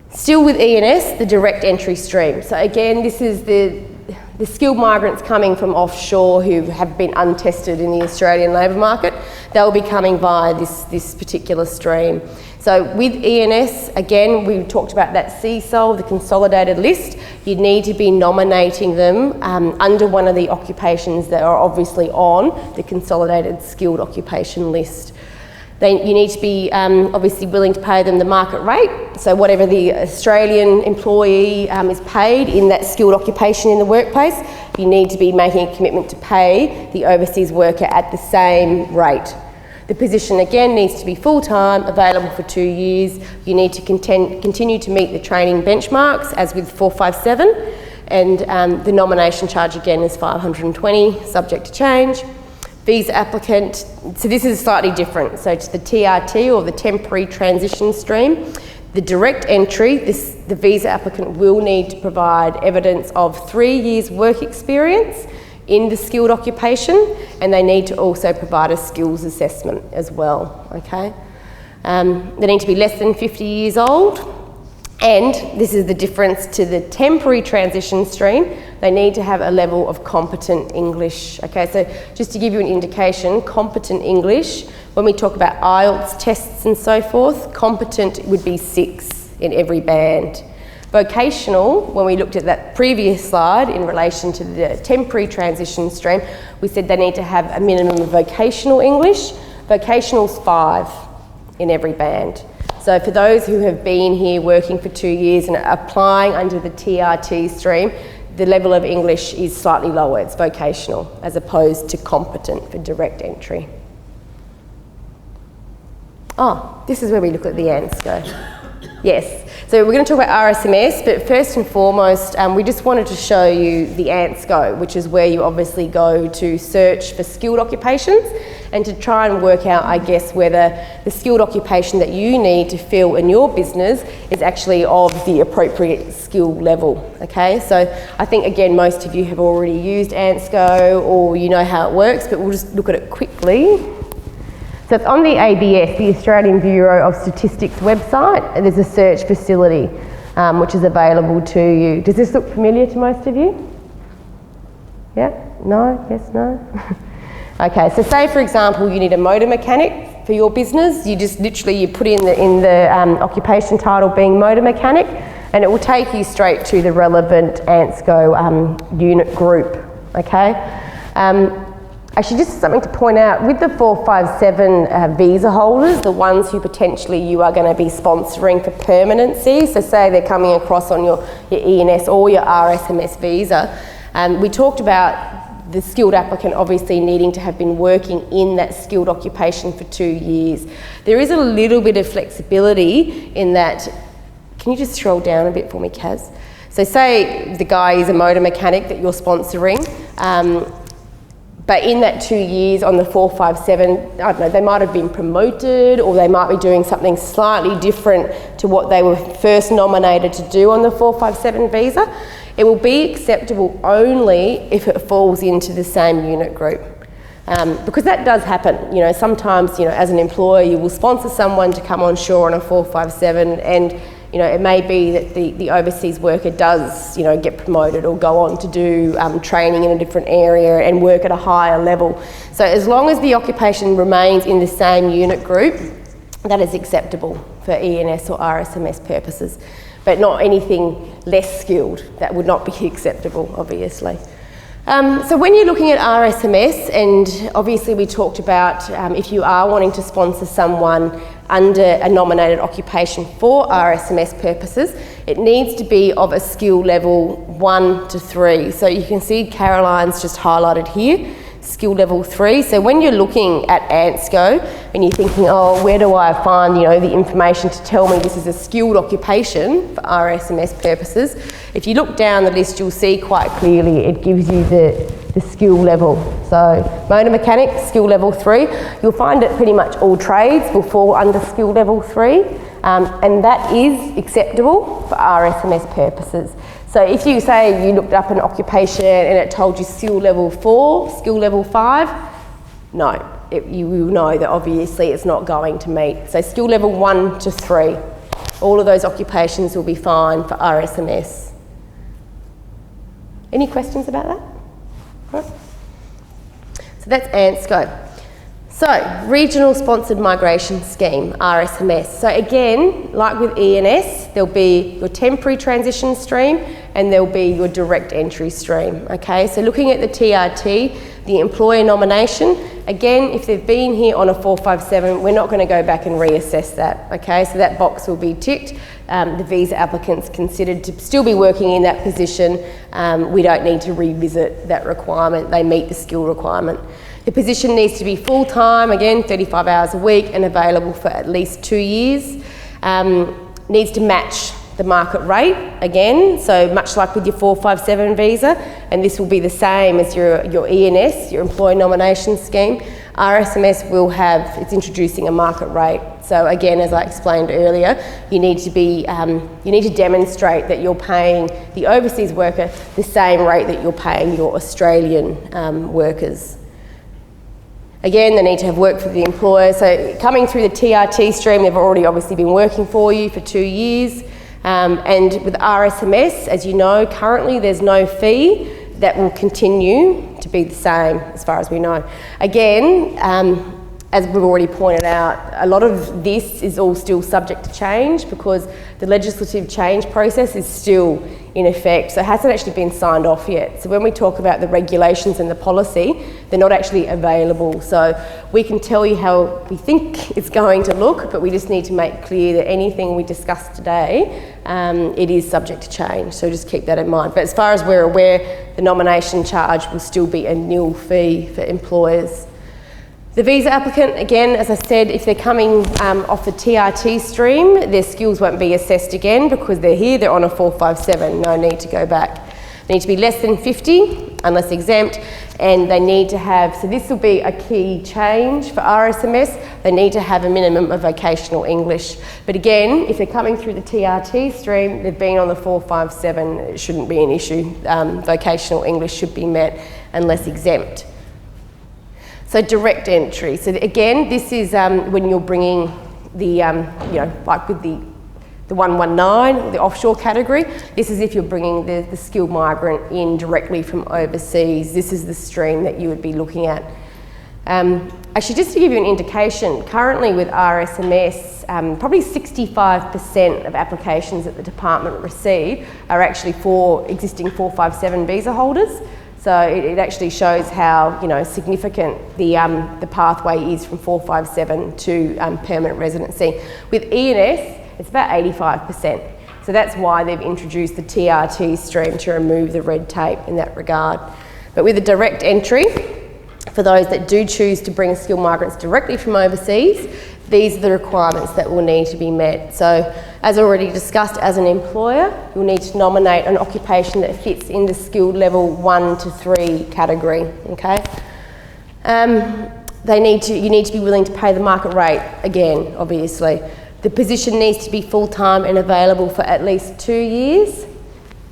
Still with ENS, the direct entry stream. So again, this is the skilled migrants coming from offshore who have been untested in the Australian labour market. They'll be coming via this particular stream. So with ENS, again, we talked about that CSOL, the consolidated list. You need to be nominating them under one of the occupations that are obviously on the consolidated skilled occupation list. You need to be obviously willing to pay them the market rate. So whatever the Australian employee is paid in that skilled occupation in the workplace, you need to be making a commitment to pay the overseas worker at the same rate. The position again needs to be full-time, available for 2 years. You need to continue to meet the training benchmarks as with 457, and the nomination charge again is $520, subject to change. Visa applicant, so this is slightly different. So to the TRT or the temporary transition stream, the direct entry, the visa applicant will need to provide evidence of 3 years work experience in the skilled occupation, and they need to also provide a skills assessment as well, okay? They need to be less than 50 years old, and this is the difference to the temporary transition stream, they need to have a level of competent English, okay? So just to give you an indication, competent English, when we talk about IELTS tests and so forth, competent would be 6 in every band. Vocational, when we looked at that previous slide in relation to the temporary transition stream, we said they need to have a minimum of vocational English. Vocational's 5 in every band. So for those who have been here working for 2 years and are applying under the TRT stream, the level of English is slightly lower, it's vocational, as opposed to competent for direct entry. Oh, this is where we look at the Antsgo. Yes, So we're going to talk about RSMS, but first and foremost, we just wanted to show you the Antsgo, which is where you obviously go to search for skilled occupations and to try and work out, I guess, whether the skilled occupation that you need to fill in your business is actually of the appropriate skill level, okay? So I think, again, most of you have already used Antsgo or you know how it works, but we'll just look at it quickly. So it's on the ABS, the Australian Bureau of Statistics website, and there's a search facility which is available to you. Does this look familiar to most of you? Yeah? No? Yes? No? Okay, so say for example you need a motor mechanic for your business. You just literally you put in the occupation title being motor mechanic, and it will take you straight to the relevant Antsgo unit group. Okay. Actually, just something to point out, with the 457 visa holders, the ones who potentially you are going to be sponsoring for permanency, so say they're coming across on your ENS or your RSMS visa, we talked about the skilled applicant obviously needing to have been working in that skilled occupation for 2 years. There is a little bit of flexibility in that. Can you just scroll down a bit for me, Kaz? So say the guy is a motor mechanic that you're sponsoring, but in that 2 years on the 457, I don't know, they might have been promoted or they might be doing something slightly different to what they were first nominated to do on the 457 visa. It will be acceptable only if it falls into the same unit group. Because that does happen. You know, sometimes, you know, as an employer, you will sponsor someone to come on shore on a 457 and you know, it may be that the overseas worker does, you know, get promoted or go on to do training in a different area and work at a higher level. So as long as the occupation remains in the same unit group, that is acceptable for ENS or RSMS purposes, but not anything less skilled. That would not be acceptable, obviously. So when you're looking at RSMS, and obviously we talked about if you are wanting to sponsor someone under a nominated occupation for RSMS purposes, it needs to be of a skill level 1 to 3. So you can see Caroline's just highlighted here, skill level 3. So when you're looking at Antsgo and you're thinking, oh, where do I find, you know, the information to tell me this is a skilled occupation for RSMS purposes, if you look down the list, you'll see quite clearly it gives you the skill level. So motor mechanic, skill level 3. You'll find that pretty much all trades will fall under skill level 3, and that is acceptable for RSMS purposes. So if you say you looked up an occupation and it told you skill level 4, skill level 5, no, you will know that obviously it's not going to meet. So skill level 1 to 3, all of those occupations will be fine for RSMS. Any questions about that? Right. So that's Antsgo. So, Regional Sponsored Migration Scheme, RSMS. So again, like with ENS, there'll be your temporary transition stream and there'll be your direct entry stream, okay? So looking at the TRT, the employer nomination, again, if they've been here on a 457, we're not going to go back and reassess that, okay? So that box will be ticked. The visa applicant's considered to still be working in that position. We don't need to revisit that requirement. They meet the skill requirement. The position needs to be full-time, again, 35 hours a week and available for at least 2 years. Needs to match the market rate, again, so much like with your 457 visa, and this will be the same as your ENS, your Employee Nomination Scheme. RSMS will have, it's introducing a market rate. So again, as I explained earlier, you need to demonstrate that you're paying the overseas worker the same rate that you're paying your Australian workers. Again, they need to have worked for the employer. So coming through the TRT stream, they've already obviously been working for you for 2 years. And with RSMS, as you know, currently there's no fee. That will continue to be the same as far as we know. Again, as we've already pointed out, a lot of this is all still subject to change because the legislative change process is still in effect, so it hasn't actually been signed off yet. So when we talk about the regulations and the policy, they're not actually available. So we can tell you how we think it's going to look, but we just need to make clear that anything we discuss today, it is subject to change. So just keep that in mind. But as far as we're aware, the nomination charge will still be a nil fee for employers. The visa applicant, again, as I said, if they're coming off the TRT stream, their skills won't be assessed again because they're here, they're on a 457, no need to go back. They need to be less than 50, unless exempt, and they need to have, so this will be a key change for RSMS, they need to have a minimum of vocational English. But again, if they're coming through the TRT stream, they've been on the 457, it shouldn't be an issue. Vocational English should be met unless exempt. So direct entry. So again, this is when you're bringing the, you know, like with the 119, or the offshore category, this is if you're bringing the skilled migrant in directly from overseas. This is the stream that you would be looking at. Actually, just to give you an indication, currently with RSMS, probably 65% of applications that the department receive are actually for existing 457 visa holders. So it actually shows how, you know, significant the pathway is from 457 to permanent residency. With ENS, it's about 85%. So that's why they've introduced the TRT stream to remove the red tape in that regard. But with the direct entry, for those that do choose to bring skilled migrants directly from overseas, these are the requirements that will need to be met. So, as already discussed, as an employer, you'll need to nominate an occupation that fits in the skilled level 1 to 3 category, okay? You need to be willing to pay the market rate, again, obviously. The position needs to be full-time and available for at least 2 years.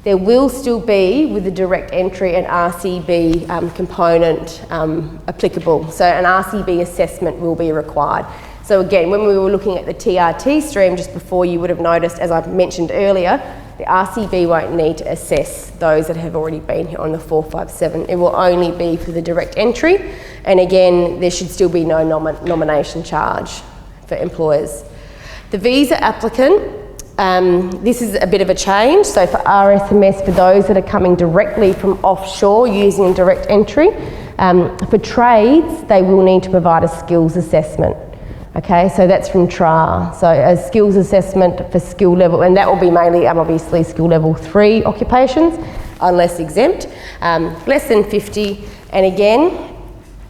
There will still be, with the direct entry, an RCB component applicable. So an RCB assessment will be required. So again, when we were looking at the TRT stream just before, you would have noticed, as I mentioned earlier, the RCB won't need to assess those that have already been here on the 457. It will only be for the direct entry. And again, there should still be no nomination charge for employers. The visa applicant, this is a bit of a change. So for RSMS, for those that are coming directly from offshore using direct entry, for trades, they will need to provide a skills assessment. Okay, so that's from TRA. So a skills assessment for skill level, and that will be mainly obviously skill level 3 occupations, unless exempt, less than 50. And again,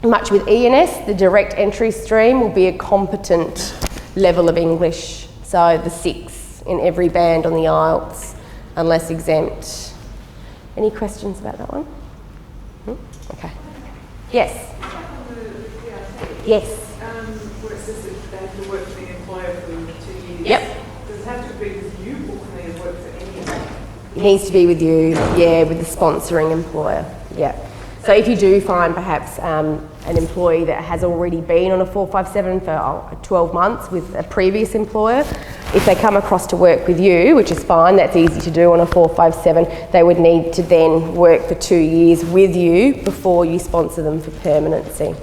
much with ENS, the direct entry stream will be a competent level of English. So the 6 in every band on the IELTS, unless exempt. Any questions about that one? Okay. Yes. Yes. Where it says that they have to work for the employer for 2 years. Yep. Does it have to be with you, or can they work for anyone? It needs to be with you, yeah, with the sponsoring employer, yeah. So if you do find perhaps an employee that has already been on a 457 for 12 months with a previous employer, if they come across to work with you, which is fine, that's easy to do on a 457, they would need to then work for 2 years with you before you sponsor them for permanency.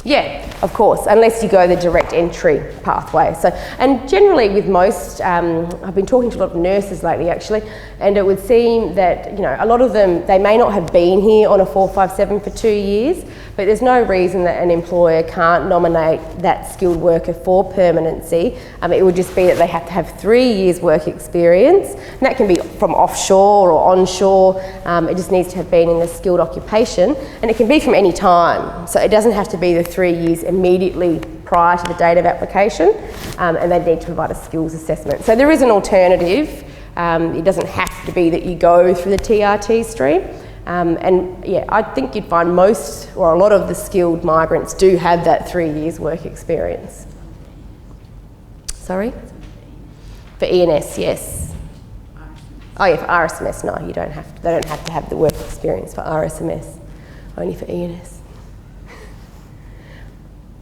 Yeah, of course, unless you go the direct entry pathway. So, and generally with most, I've been talking to a lot of nurses lately actually, and it would seem that, you know, a lot of them, they may not have been here on a 457 for 2 years, but there's no reason that an employer can't nominate that skilled worker for permanency. It would just be that they have to have 3 years work experience, and that can be from offshore or onshore. It just needs to have been in the skilled occupation, and it can be from any time. So it doesn't have to be the 3 years immediately prior to the date of application, and they need to provide a skills assessment. So there is an alternative. It doesn't have to be that you go through the TRT stream. And yeah, I think you'd find most or a lot of the skilled migrants do have that 3 years work experience. Sorry? For ENS, yes. Oh yeah, for RSMS, no, you don't have to, they don't have to have the work experience for RSMS, only for ENS.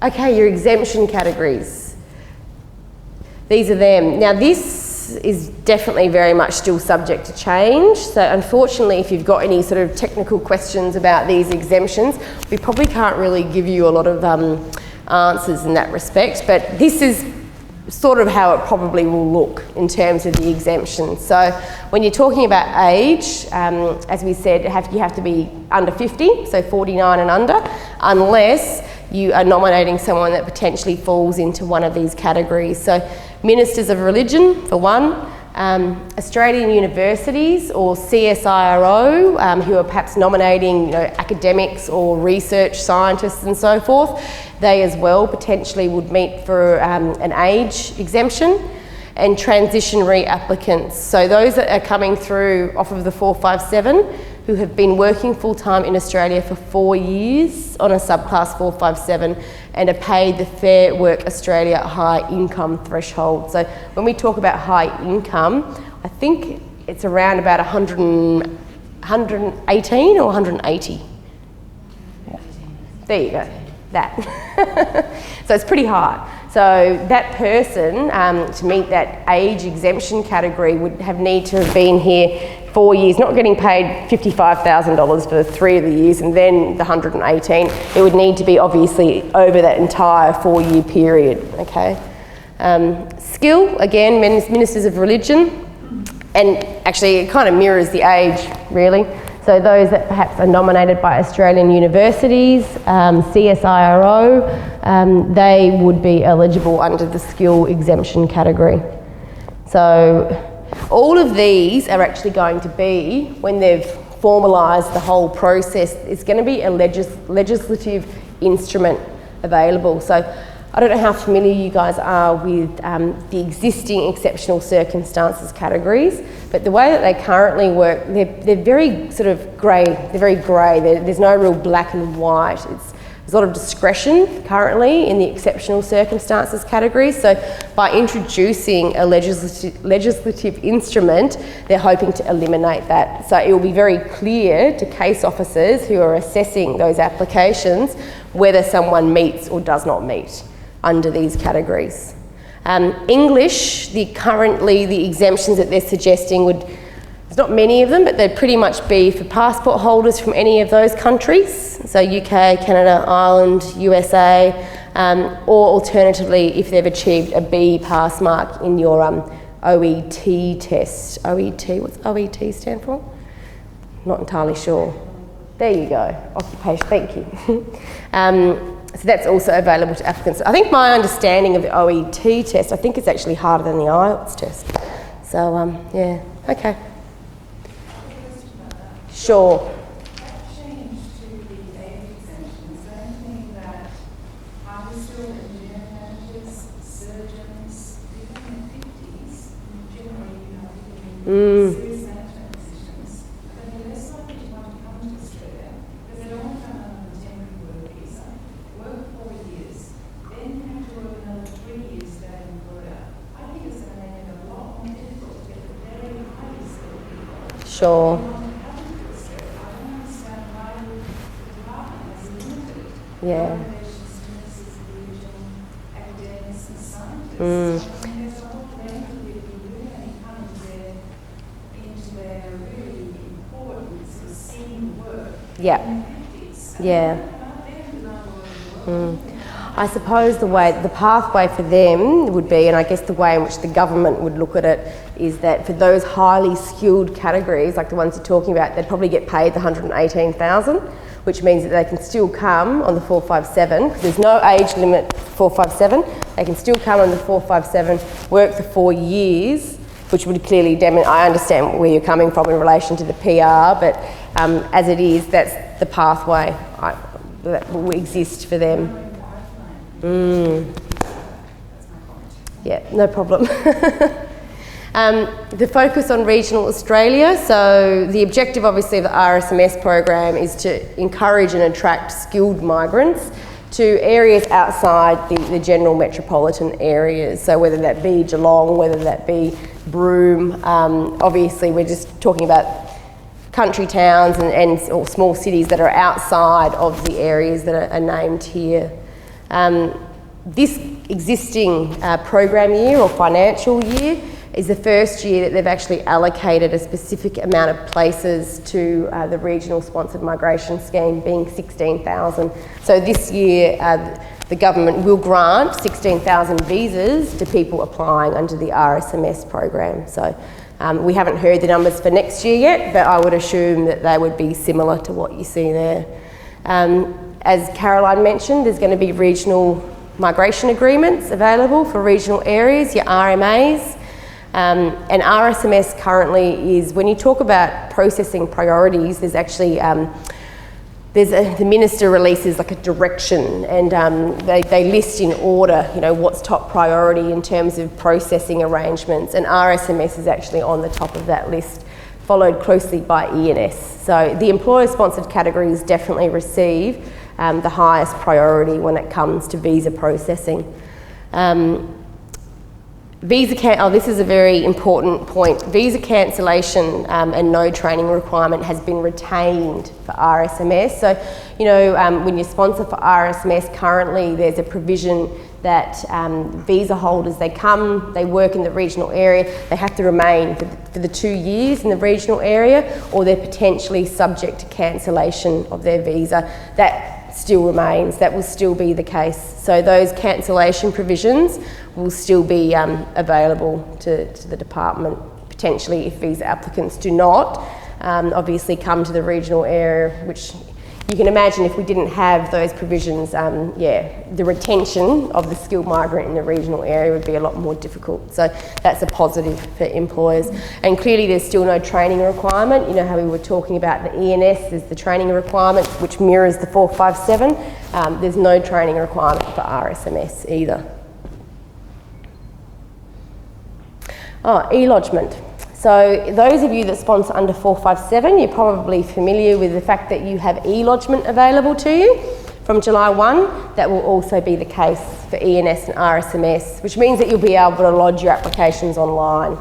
Okay, your exemption categories. These are them. Now this is definitely very much still subject to change. So unfortunately, if you've got any sort of technical questions about these exemptions, we probably can't really give you a lot of answers in that respect, but this is sort of how it probably will look in terms of the exemptions. So when you're talking about age, as we said, you have to be under 50, so 49 and under, unless you are nominating someone that potentially falls into one of these categories. So ministers of religion, for one, Australian universities or CSIRO, who are perhaps nominating academics or research scientists and so forth, they as well potentially would meet for an age exemption. And transitionary applicants, so those that are coming through off of the 457 who have been working full-time in Australia for 4 years on a subclass 457 and are paid the Fair Work Australia high income threshold. So when we talk about high income, I think it's around about 118 or 180. There you go, that. So it's pretty high. So that person, to meet that age exemption category, would need to have been here 4 years, not getting paid $55,000 for 3 of the years and then the 118. It would need to be obviously over that entire 4-year period, okay? Skill, again, ministers of religion, and actually it kind of mirrors the age, really. So those that perhaps are nominated by Australian universities, CSIRO, they would be eligible under the skill exemption category. So all of these are actually going to be, when they've formalised the whole process, it's going to be a legislative instrument available. So I don't know how familiar you guys are with the existing exceptional circumstances categories, but the way that they currently work, they're very sort of grey. They're very grey. There's no real black and white. There's a lot of discretion currently in the exceptional circumstances categories. So by introducing a legislative instrument, they're hoping to eliminate that. So it will be very clear to case officers who are assessing those applications whether someone meets or does not meet under these categories. English, currently the exemptions that they're suggesting there's not many of them, but they'd pretty much be for passport holders from any of those countries, so UK, Canada, Ireland, USA, or alternatively if they've achieved a B pass mark in your OET test. OET, what's OET stand for? Not entirely sure. There you go, occupation, thank you. So that's also available to applicants. I think my understanding of the OET test, I think it's actually harder than the IELTS test. So, yeah, okay. Sure. That change to the age exemption, does that mean that are we still engineering managers, surgeons, people in their 50s, generally, people in serious management positions, but they're less likely to want to come to Australia because they don't want to come on a temporary work visa, work 4 years, then have to work another 3 years for that employer. I think it's going to make it a lot more difficult to get the very highly skilled people. Sure. Yeah. Yeah. Yeah. I suppose the pathway for them would be, and I guess the way in which the government would look at it, is that for those highly skilled categories, like the ones you're talking about, they'd probably get paid the 118,000, which means that they can still come on the 457. There's no age limit 457. They can still come on the 457, work for 4 years, which would clearly demonstrate. I understand where you're coming from in relation to the PR, but as it is, that's the pathway that will exist for them. Yeah, no problem. The focus on regional Australia, so the objective obviously of the RSMS program is to encourage and attract skilled migrants to areas outside the general metropolitan areas, so whether that be Geelong, whether that be Broome, obviously we're just talking about country towns or small cities that are outside of the areas that are named here. This existing program year or financial year is the first year that they've actually allocated a specific amount of places to the regional sponsored migration scheme, being 16,000. So this year the government will grant 16,000 visas to people applying under the RSMS program. So we haven't heard the numbers for next year yet, but I would assume that they would be similar to what you see there. As Caroline mentioned, there's going to be regional migration agreements available for regional areas, your RMAs. And RSMS currently is, when you talk about processing priorities, there's actually, the minister releases like a direction, and they list in order, you know, what's top priority in terms of processing arrangements, and RSMS is actually on the top of that list, followed closely by ENS. So the employer-sponsored categories definitely receive the highest priority when it comes to visa processing. This is a very important point. Visa cancellation and no training requirement has been retained for RSMS. So, you know, when you sponsor for RSMS, currently there's a provision that visa holders, they come, they work in the regional area, they have to remain for the 2 years in the regional area, or they're potentially subject to cancellation of their visa. That still remains, that will still be the case. So those cancellation provisions will still be available to the department, potentially if visa applicants do not obviously come to the regional area, which you can imagine if we didn't have those provisions, the retention of the skilled migrant in the regional area would be a lot more difficult. So that's a positive for employers. And clearly there's still no training requirement. You know how we were talking about the ENS, there's the training requirement which mirrors the 457. There's no training requirement for RSMS either. E-lodgement. So those of you that sponsor under 457, you're probably familiar with the fact that you have e-lodgement available to you from July 1. That will also be the case for ENS and RSMS, which means that you'll be able to lodge your applications online.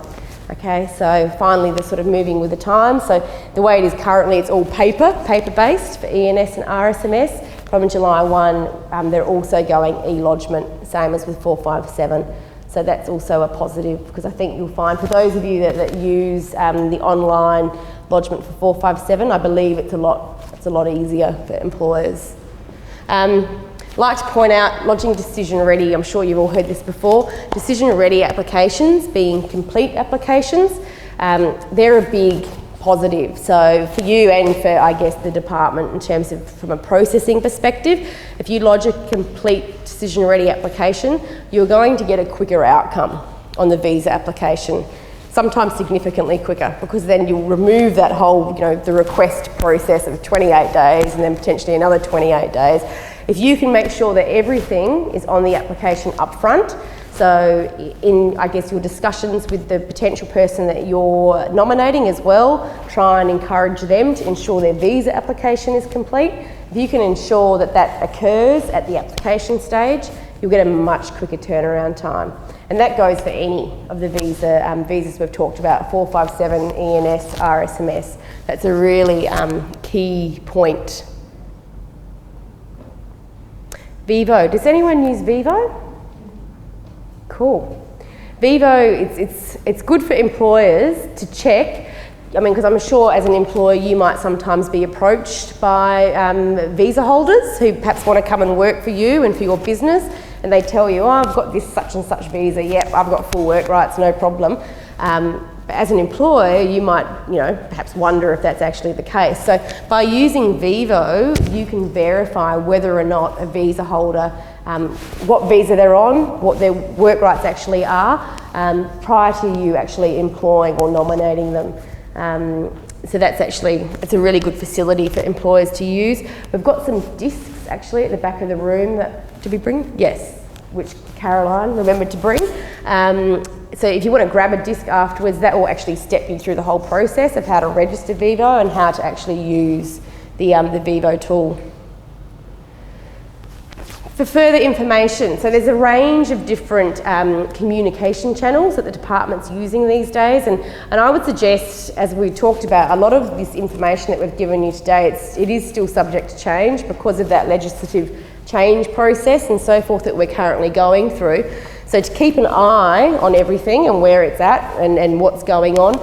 Okay, so finally they're sort of moving with the time. So the way it is currently, it's all paper-based for ENS and RSMS. From July 1, they're also going e-lodgement, same as with 457. So that's also a positive, because I think you'll find for those of you that use the online lodgement for 457, I believe it's a lot easier for employers. Like to point out lodging decision ready, I'm sure you've all heard this before, decision ready applications being complete applications, they're a big positive. So for you and for, I guess, the department in terms of from a processing perspective, if you lodge a complete decision ready application, you're going to get a quicker outcome on the visa application, sometimes significantly quicker, because then you'll remove that whole, you know, the request process of 28 days and then potentially another 28 days. If you can make sure that everything is on the application up front, so in, I guess, your discussions with the potential person that you're nominating as well, try and encourage them to ensure their visa application is complete. If you can ensure that that occurs at the application stage, you'll get a much quicker turnaround time. And that goes for any of the visas we've talked about, 457, ENS, RSMS. That's a really key point. VEVO, does anyone use VEVO? Cool. VEVO, it's good for employers to check. I mean, because I'm sure as an employer you might sometimes be approached by visa holders who perhaps want to come and work for you and for your business, and they tell you, oh, I've got this such and such visa, yep, I've got full work rights, no problem. But as an employer, you might, you know, perhaps wonder if that's actually the case. So by using VEVO, you can verify whether or not a visa holder, what visa they're on, what their work rights actually are, prior to you actually employing or nominating them. So that's actually, it's a really good facility for employers to use. We've got some discs actually at the back of the room that, did we bring? Yes, which Caroline remembered to bring. So if you want to grab a disc afterwards, that will actually step you through the whole process of how to register VEVO and how to actually use the VEVO tool. For further information, so there's a range of different communication channels that the department's using these days, and I would suggest, as we talked about, a lot of this information that we've given you today, it is still subject to change because of that legislative change process and so forth that we're currently going through. So to keep an eye on everything and where it's at and what's going on,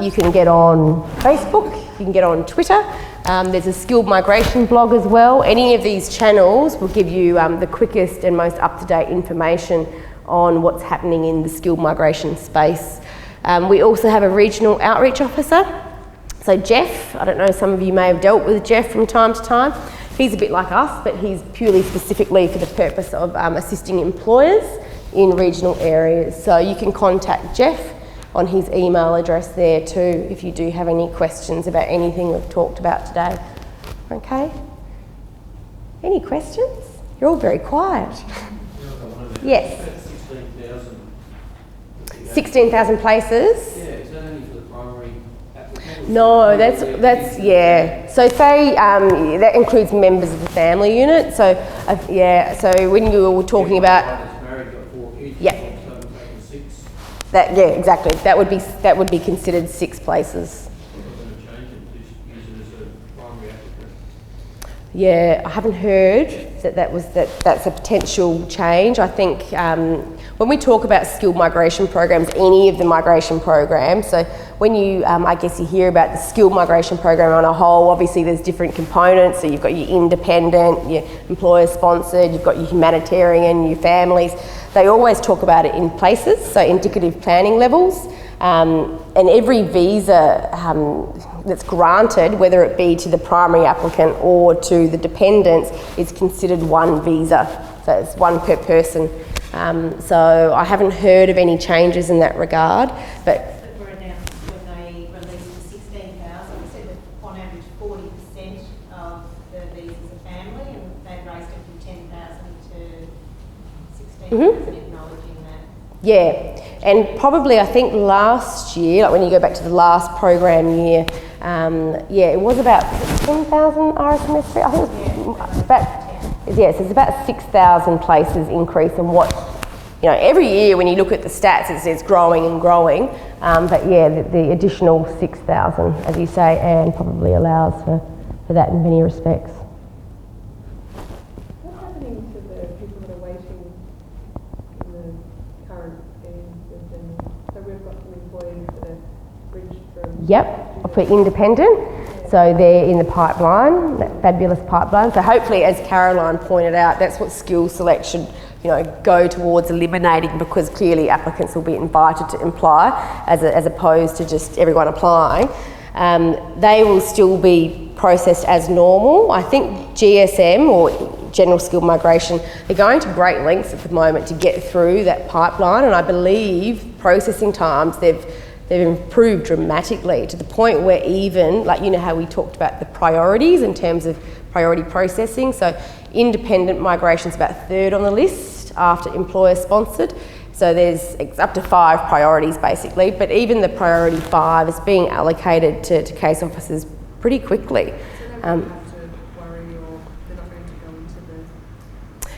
you can get on Facebook, you can get on Twitter. There's a skilled migration blog as well. Any of these channels will give you the quickest and most up-to-date information on what's happening in the skilled migration space. We also have a regional outreach officer. So Jeff, I don't know, some of you may have dealt with Jeff from time to time. He's a bit like us, but he's purely specifically for the purpose of assisting employers in regional areas. So you can contact Jeff on his email address there too, if you do have any questions about anything we've talked about today. Okay? Any questions? You're all very quiet. Yes. 16,000 places? Yeah, is that only for the primary applicants? No, that's yeah. So say that includes members of the family unit. So yeah. So when you were talking about Married, got 4 kids. Yeah. So I'm taking 6. that, yeah, exactly. That would be considered 6 places. I'm going to change it to use it as a primary applicant. Yeah, I haven't heard that's a potential change. I think when we talk about skilled migration programs, any of the migration programs, so when you, I guess you hear about the skilled migration program on a whole, obviously there's different components. So you've got your independent, your employer sponsored, you've got your humanitarian, your families. They always talk about it in places, so indicative planning levels. And every visa that's granted, whether it be to the primary applicant or to the dependents, is considered one visa. So it's one per person. So I haven't heard of any changes in that regard, but Were announced when they released the 16,000, they said that on average 40% of the visas are family, and they raised it from 10,000 to 16,000, acknowledging that. yeah. And probably I think last year, like when you go back to the last program year, yeah, it was about 10,000 RSMS. I think it was about, yes, it's about 6,000 places increase in what, you know, every year when you look at the stats, it's growing and growing. But yeah, the additional 6,000, as you say, Anne, probably allows for that in many respects. What's happening to the people that are waiting in the current schemes? So we've got some employees that are bridged from... Yep, for independent. So they're in the pipeline, that fabulous pipeline. So hopefully, as Caroline pointed out, that's what Skills Select should, you know, go towards eliminating, because clearly applicants will be invited to apply as opposed to just everyone applying. They will still be processed as normal. I think GSM, or General Skilled Migration, they're going to great lengths at the moment to get through that pipeline, and I believe processing times they've improved dramatically to the point where even, like, you know how we talked about the priorities in terms of priority processing, so independent migration is about third on the list after employer sponsored. So it's up to 5 priorities basically, but even the priority 5 is being allocated to case officers pretty quickly. So they won't have to worry, or they're not going to go into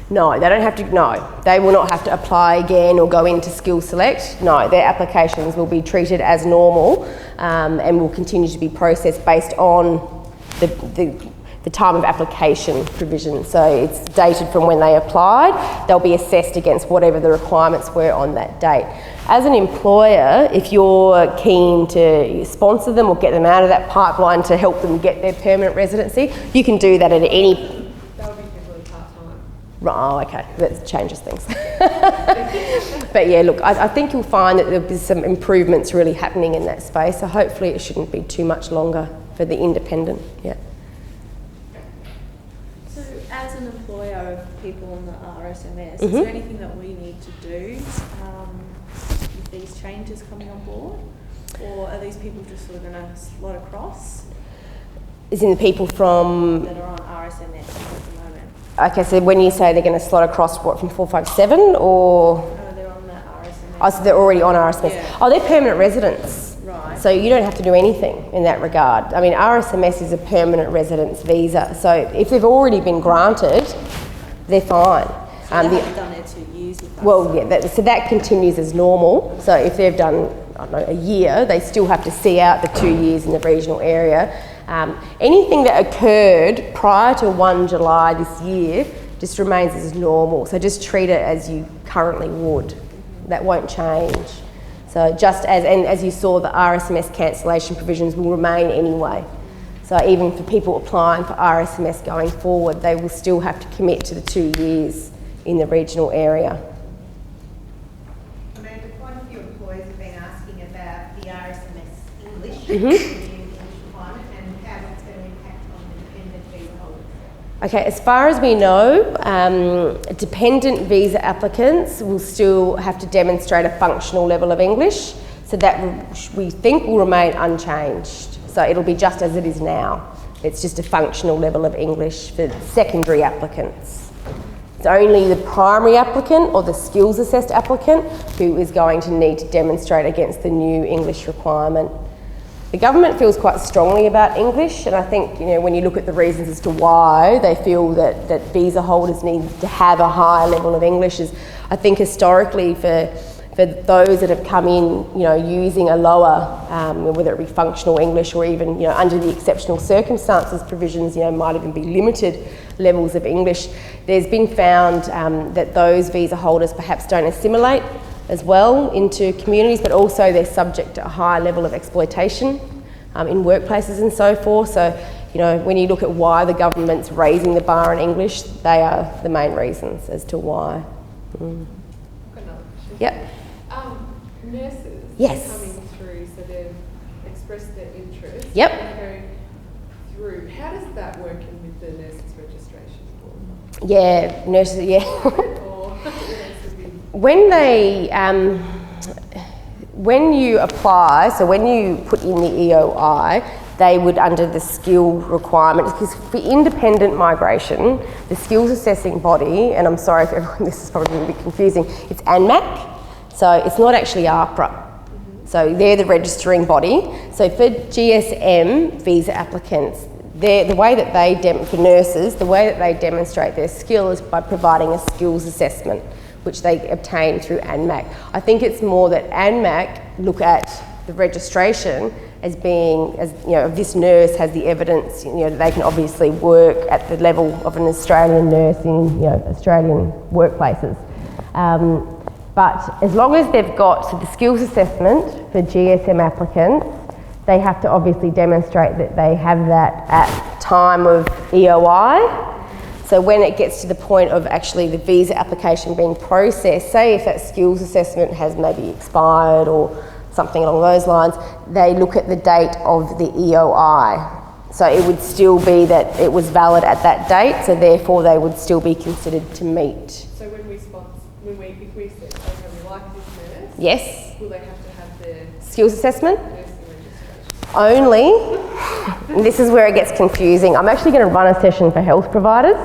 the... No, they don't have to, no. They will not have to apply again or go into Skill Select. No, their applications will be treated as normal and will continue to be processed based on the time of application provision. So it's dated from when they applied. They'll be assessed against whatever the requirements were on that date. As an employer, if you're keen to sponsor them or get them out of that pipeline to help them get their permanent residency, you can do that at any... That would be people who are part-time. Oh, okay, that changes things. But yeah, look, I think you'll find that there'll be some improvements really happening in that space, so hopefully it shouldn't be too much longer for the independent, yeah. So as an employer of people on the RSMS, is there anything that we need to do with these changes coming on board? Or are these people just sort of going to slot across? Is in the people from... that are on RSMS at the moment? Okay, so when you say they're going to slot across, what, from 457 or...? No, they're on that RSMS. Oh, so they're already on RSMS. Yeah. Oh, they're permanent residents. Right. So you don't have to do anything in that regard. I mean, RSMS is a permanent residence visa. So if they've already been granted, they're fine. So they haven't done their 2 years with us? Well, yeah, so that continues as normal. So if they've done, I don't know, a year, they still have to see out the 2 years in the regional area. Anything that occurred prior to 1 July this year just remains as normal. So just treat it as you currently would. That won't change. So just as you saw, the RSMS cancellation provisions will remain anyway. So even for people applying for RSMS going forward, they will still have to commit to the 2 years in the regional area. Amanda, quite a few employees have been asking about the RSMS English, the English requirement, and how that's going to impact on the dependent visa holders. Okay, as far as we know, dependent visa applicants will still have to demonstrate a functional level of English. So that we think will remain unchanged. So it'll be just as it is now. It's just a functional level of English for secondary applicants. It's only the primary applicant or the skills assessed applicant who is going to need to demonstrate against the new English requirement. The government feels quite strongly about English, and I think, you know, when you look at the reasons as to why they feel that visa holders need to have a higher level of English is, I think historically for those that have come in, you know, using a lower, whether it be functional English or even, you know, under the exceptional circumstances provisions, you know, might even be limited levels of English, there's been found that those visa holders perhaps don't assimilate as well into communities, but also they're subject to a higher level of exploitation in workplaces and so forth. So, you know, when you look at why the government's raising the bar in English, they are the main reasons as to why. Yep. Nurses Yes. coming through, so they've expressed their interest. Yep. Going through, how does that work in with the nurses registration board? Yeah, nurses, yeah. Or When they, when you apply, so when you put in the EOI, they would, under the skill requirements, because for independent migration, the skills assessing body, and I'm sorry if everyone, this is probably a bit confusing, it's ANMAC, so it's not actually APRA. So they're the registering body. So for GSM visa applicants, the way that they, for nurses, the way that they demonstrate their skill is by providing a skills assessment, which they obtain through ANMAC. I think it's more that ANMAC look at the registration as being, as you know, this nurse has the evidence, you know, that they can obviously work at the level of an Australian nurse in, you know, Australian workplaces. But as long as they've got the skills assessment for GSM applicants, they have to obviously demonstrate that they have that at time of EOI. So when it gets to the point of actually the visa application being processed, say if that skills assessment has maybe expired or something along those lines, they look at the date of the EOI. So it would still be that it was valid at that date, so therefore they would still be considered to meet. So when we sponsor, if we say, okay, we like this nurse, Yes. will they have to have their Skills assessment? nursing registration? Only, and this is where it gets confusing. I'm actually going to run a session for health providers,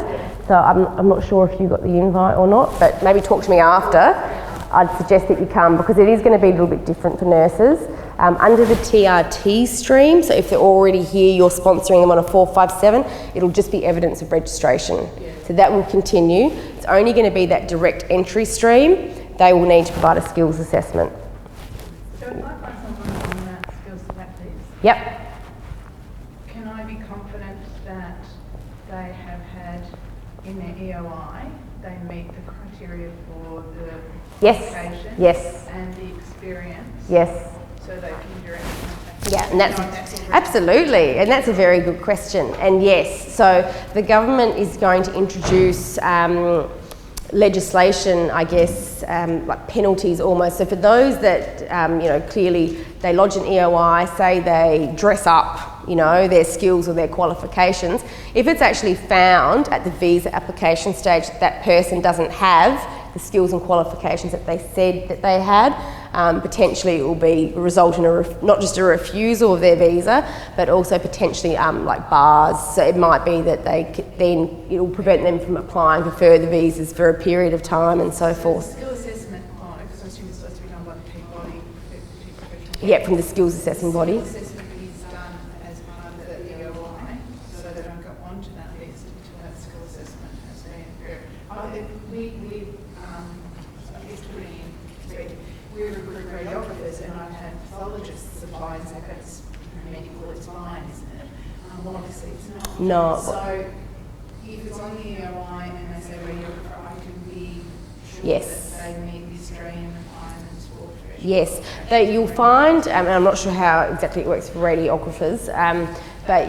so I'm not sure if you got the invite or not, but maybe talk to me after. I'd suggest that you come because it is going to be a little bit different for nurses. Under the TRT stream, so if they're already here, you're sponsoring them on a 457, it'll just be evidence of registration. So that will continue. It's only going to be that direct entry stream. They will need to provide a skills assessment. So if I find someone on that skills selective, Yep. can I be confident that they have had in their EOI, they meet the criteria for the Yes. qualification Yes. and the experience? Yes. So they can directly contact Yeah, and that's already- absolutely, and that's a very good question. And yes, so the government is going to introduce legislation, I guess, like penalties almost. So for those that, you know, clearly they lodge an EOI, say they dress up, you know, their skills or their qualifications, if it's actually found at the visa application stage that that person doesn't have the skills and qualifications that they said that they had, potentially it will result in not just a refusal of their visa, but also potentially like bars. So it might be that then it will prevent them from applying for further visas for a period of time and so forth. Skill assessment, because I assume it's supposed to be done by the Peabody professional. Yeah, from the skills assessing body. Skill assessment is done as part of the EOI, so they don't go on to that list until that skill assessment has been we recruit radiographers, and I've had pathologists apply and say that's medical, it's fine, isn't it? Well, obviously it's not. No. So if it's on the EOI and they say radiographer, I can be sure Yes. that they meet the Australian requirements for professional. Yes, you'll find, and I'm not sure how exactly it works for radiographers, but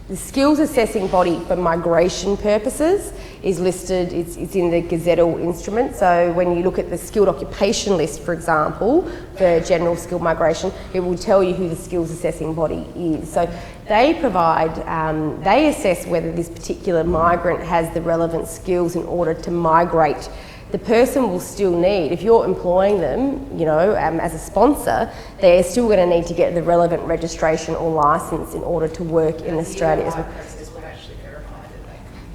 the skills assessing body for migration purposes is listed, it's in the gazettal instrument. So when you look at the skilled occupation list, for example, for general skilled migration, it will tell you who the skills assessing body is. So they provide, they assess whether this particular migrant has the relevant skills in order to migrate the person will still need, if you're employing them, you know, as a sponsor, they're still going to need to get the relevant registration or licence in order to work in Australia as well.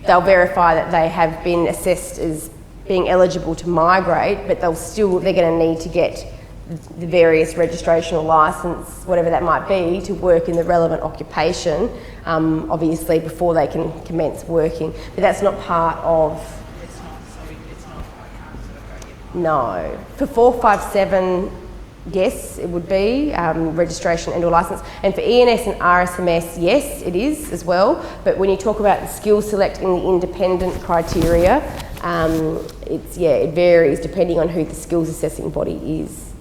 They'll verify that they have been assessed as being eligible to migrate, but they're going to need to get the various registration or licence, whatever that might be, to work in the relevant occupation, obviously before they can commence working. But that's not part of... No. For 457, yes, it would be registration and or licence. And for ENS and RSMS, yes, it is as well. But when you talk about the skill select in the independent criteria, it varies depending on who the skills assessing body is.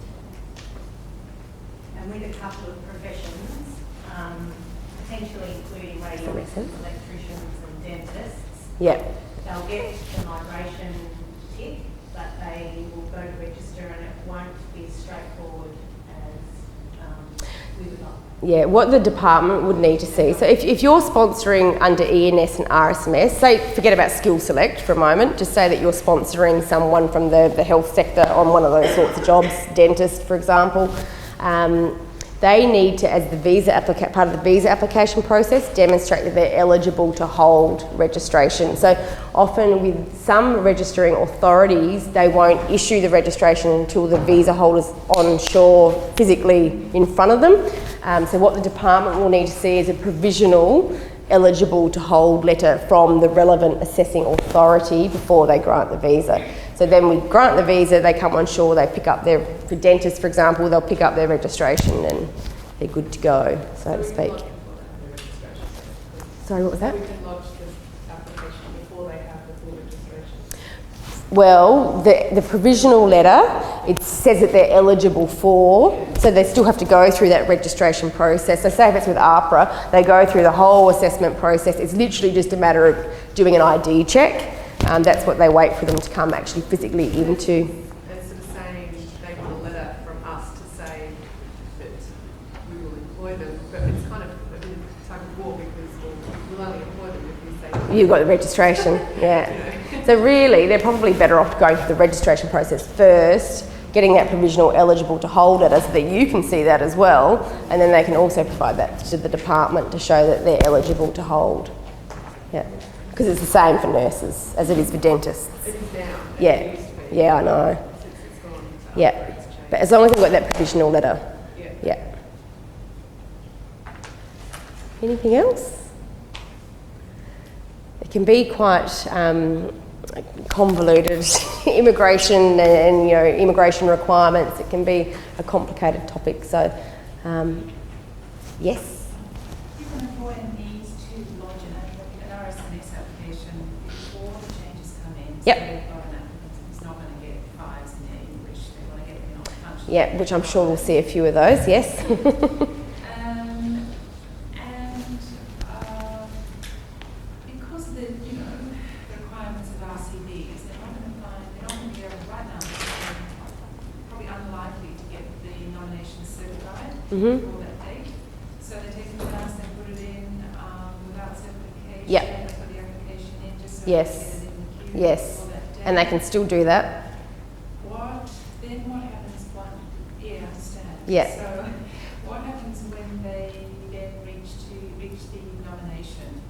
And with a couple of professions, potentially including radiologists, electricians and dentists, they'll get the migration tick, but they will go to register and it won't be as straightforward as we would like. Yeah, what the department would need to see. So if you're sponsoring under ENS and RSMS, say, forget about skill select for a moment, just say that you're sponsoring someone from the health sector on one of those sorts of jobs, dentist, for example, they need to, as the part of the visa application process, demonstrate that they're eligible to hold registration. So often with some registering authorities, they won't issue the registration until the visa holder's on shore physically in front of them. So what the department will need to see is a provisional eligible to hold letter from the relevant assessing authority before they grant the visa. So then we grant the visa, they come on shore, they pick up for dentists, for example, they'll pick up their registration and they're good to go, so to speak. Sorry, what was that? We can lodge the application before they have the full registration. Well, the provisional letter, it says that they're eligible for, so they still have to go through that registration process. So say if it's with APRA, they go through the whole assessment process. It's literally just a matter of doing an ID check. That's what they wait for them to come actually physically into. They're sort of saying they want a letter from us to say that we will employ them, but it's kind of a bit of tug of war because we'll only employ them if we say... You've got the registration, yeah. So really, they're probably better off going through the registration process first, getting that provisional eligible to hold it so that you can see that as well, and then they can also provide that to the department to show that they're eligible to hold. Yeah. Because it's the same for nurses as it is for dentists. It is now. Yeah, yeah, I know. Yeah, but as long as we've got that provisional letter. Yeah. Anything else? It can be quite convoluted immigration and immigration requirements. It can be a complicated topic. So, yes. Yep. It's not going to get fives in their English, they want to get it in other functions. Yeah, which I'm sure we'll see a few of those, yes. Because of the requirements of RCBs, they're not going to be able right now, probably unlikely to get the nomination certified before that date. So they take the class, they put it in without certification, they put the application in just so they get it in the queue. Yes, and they can still do that. What happens I understand. Yeah. So what happens when they then reach the nomination?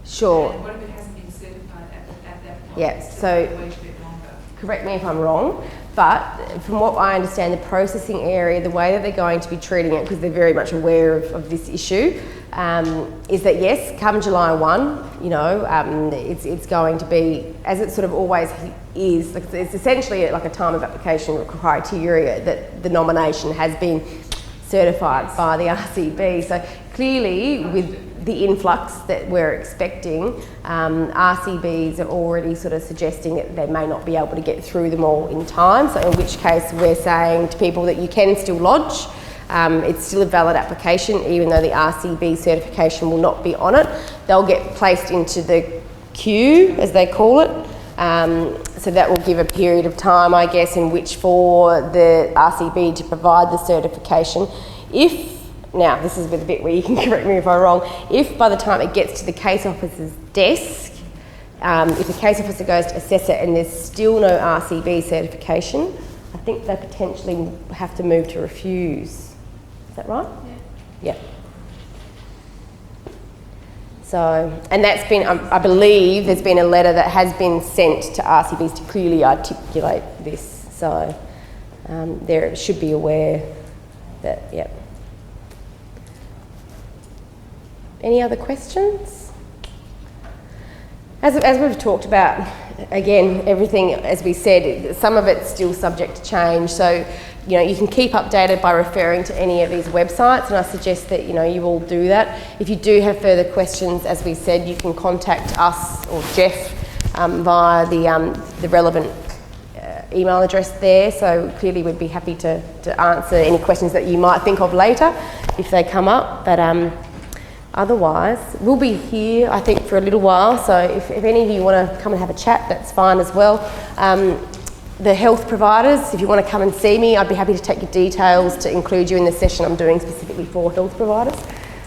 Sure. And what if it hasn't been certified at that point? Yeah, so wait a bit longer. correct me if I'm wrong, but from what I understand, the processing area, the way that they're going to be treating it, because they're very much aware of this issue, is that yes, come July 1, it's going to be, as it sort of always is, it's essentially like a time of application criteria that the nomination has been certified by the RCB. So clearly, with the influx that we're expecting, RCBs are already sort of suggesting that they may not be able to get through them all in time. So in which case, we're saying to people that you can still lodge. It's still a valid application, even though the RCB certification will not be on it. They'll get placed into the queue, as they call it. So that will give a period of time, I guess, in which for the RCB to provide the certification. Now this is the bit where you can correct me if I'm wrong, if by the time it gets to the case officer's desk, If the case officer goes to assess it and there's still no RCB certification, I think they potentially have to move to refuse. Is that right? Yeah. So, and that's been, I believe there's been a letter that has been sent to RCBs to clearly articulate this. So they should be aware that, yeah. Any other questions? As we've talked about, again, everything, as we said, some of it's still subject to change. So, you know, you can keep updated by referring to any of these websites, and I suggest that, you know, you all do that. If you do have further questions, as we said, you can contact us or Jeff via the relevant email address there. So clearly we'd be happy to answer any questions that you might think of later if they come up. But otherwise, we'll be here, I think, for a little while. So if any of you want to come and have a chat, that's fine as well. The health providers, if you want to come and see me, I'd be happy to take your details to include you in the session I'm doing specifically for health providers.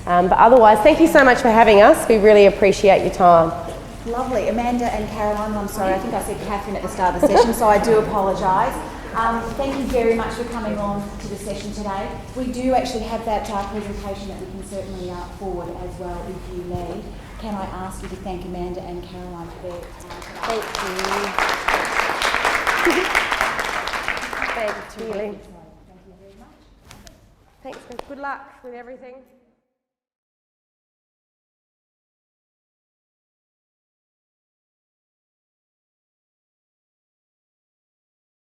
But otherwise, thank you so much for having us. We really appreciate your time. Lovely. Amanda and Caroline, I'm sorry, I think I said Catherine at the start of the session, so I do apologise. Thank you very much for coming on to the session today. We do actually have that presentation that we can certainly forward as well if you need. Can I ask you to thank Amanda and Caroline for their time today? Thank you. Thank you. Thank you very much. Thanks, and good luck with everything.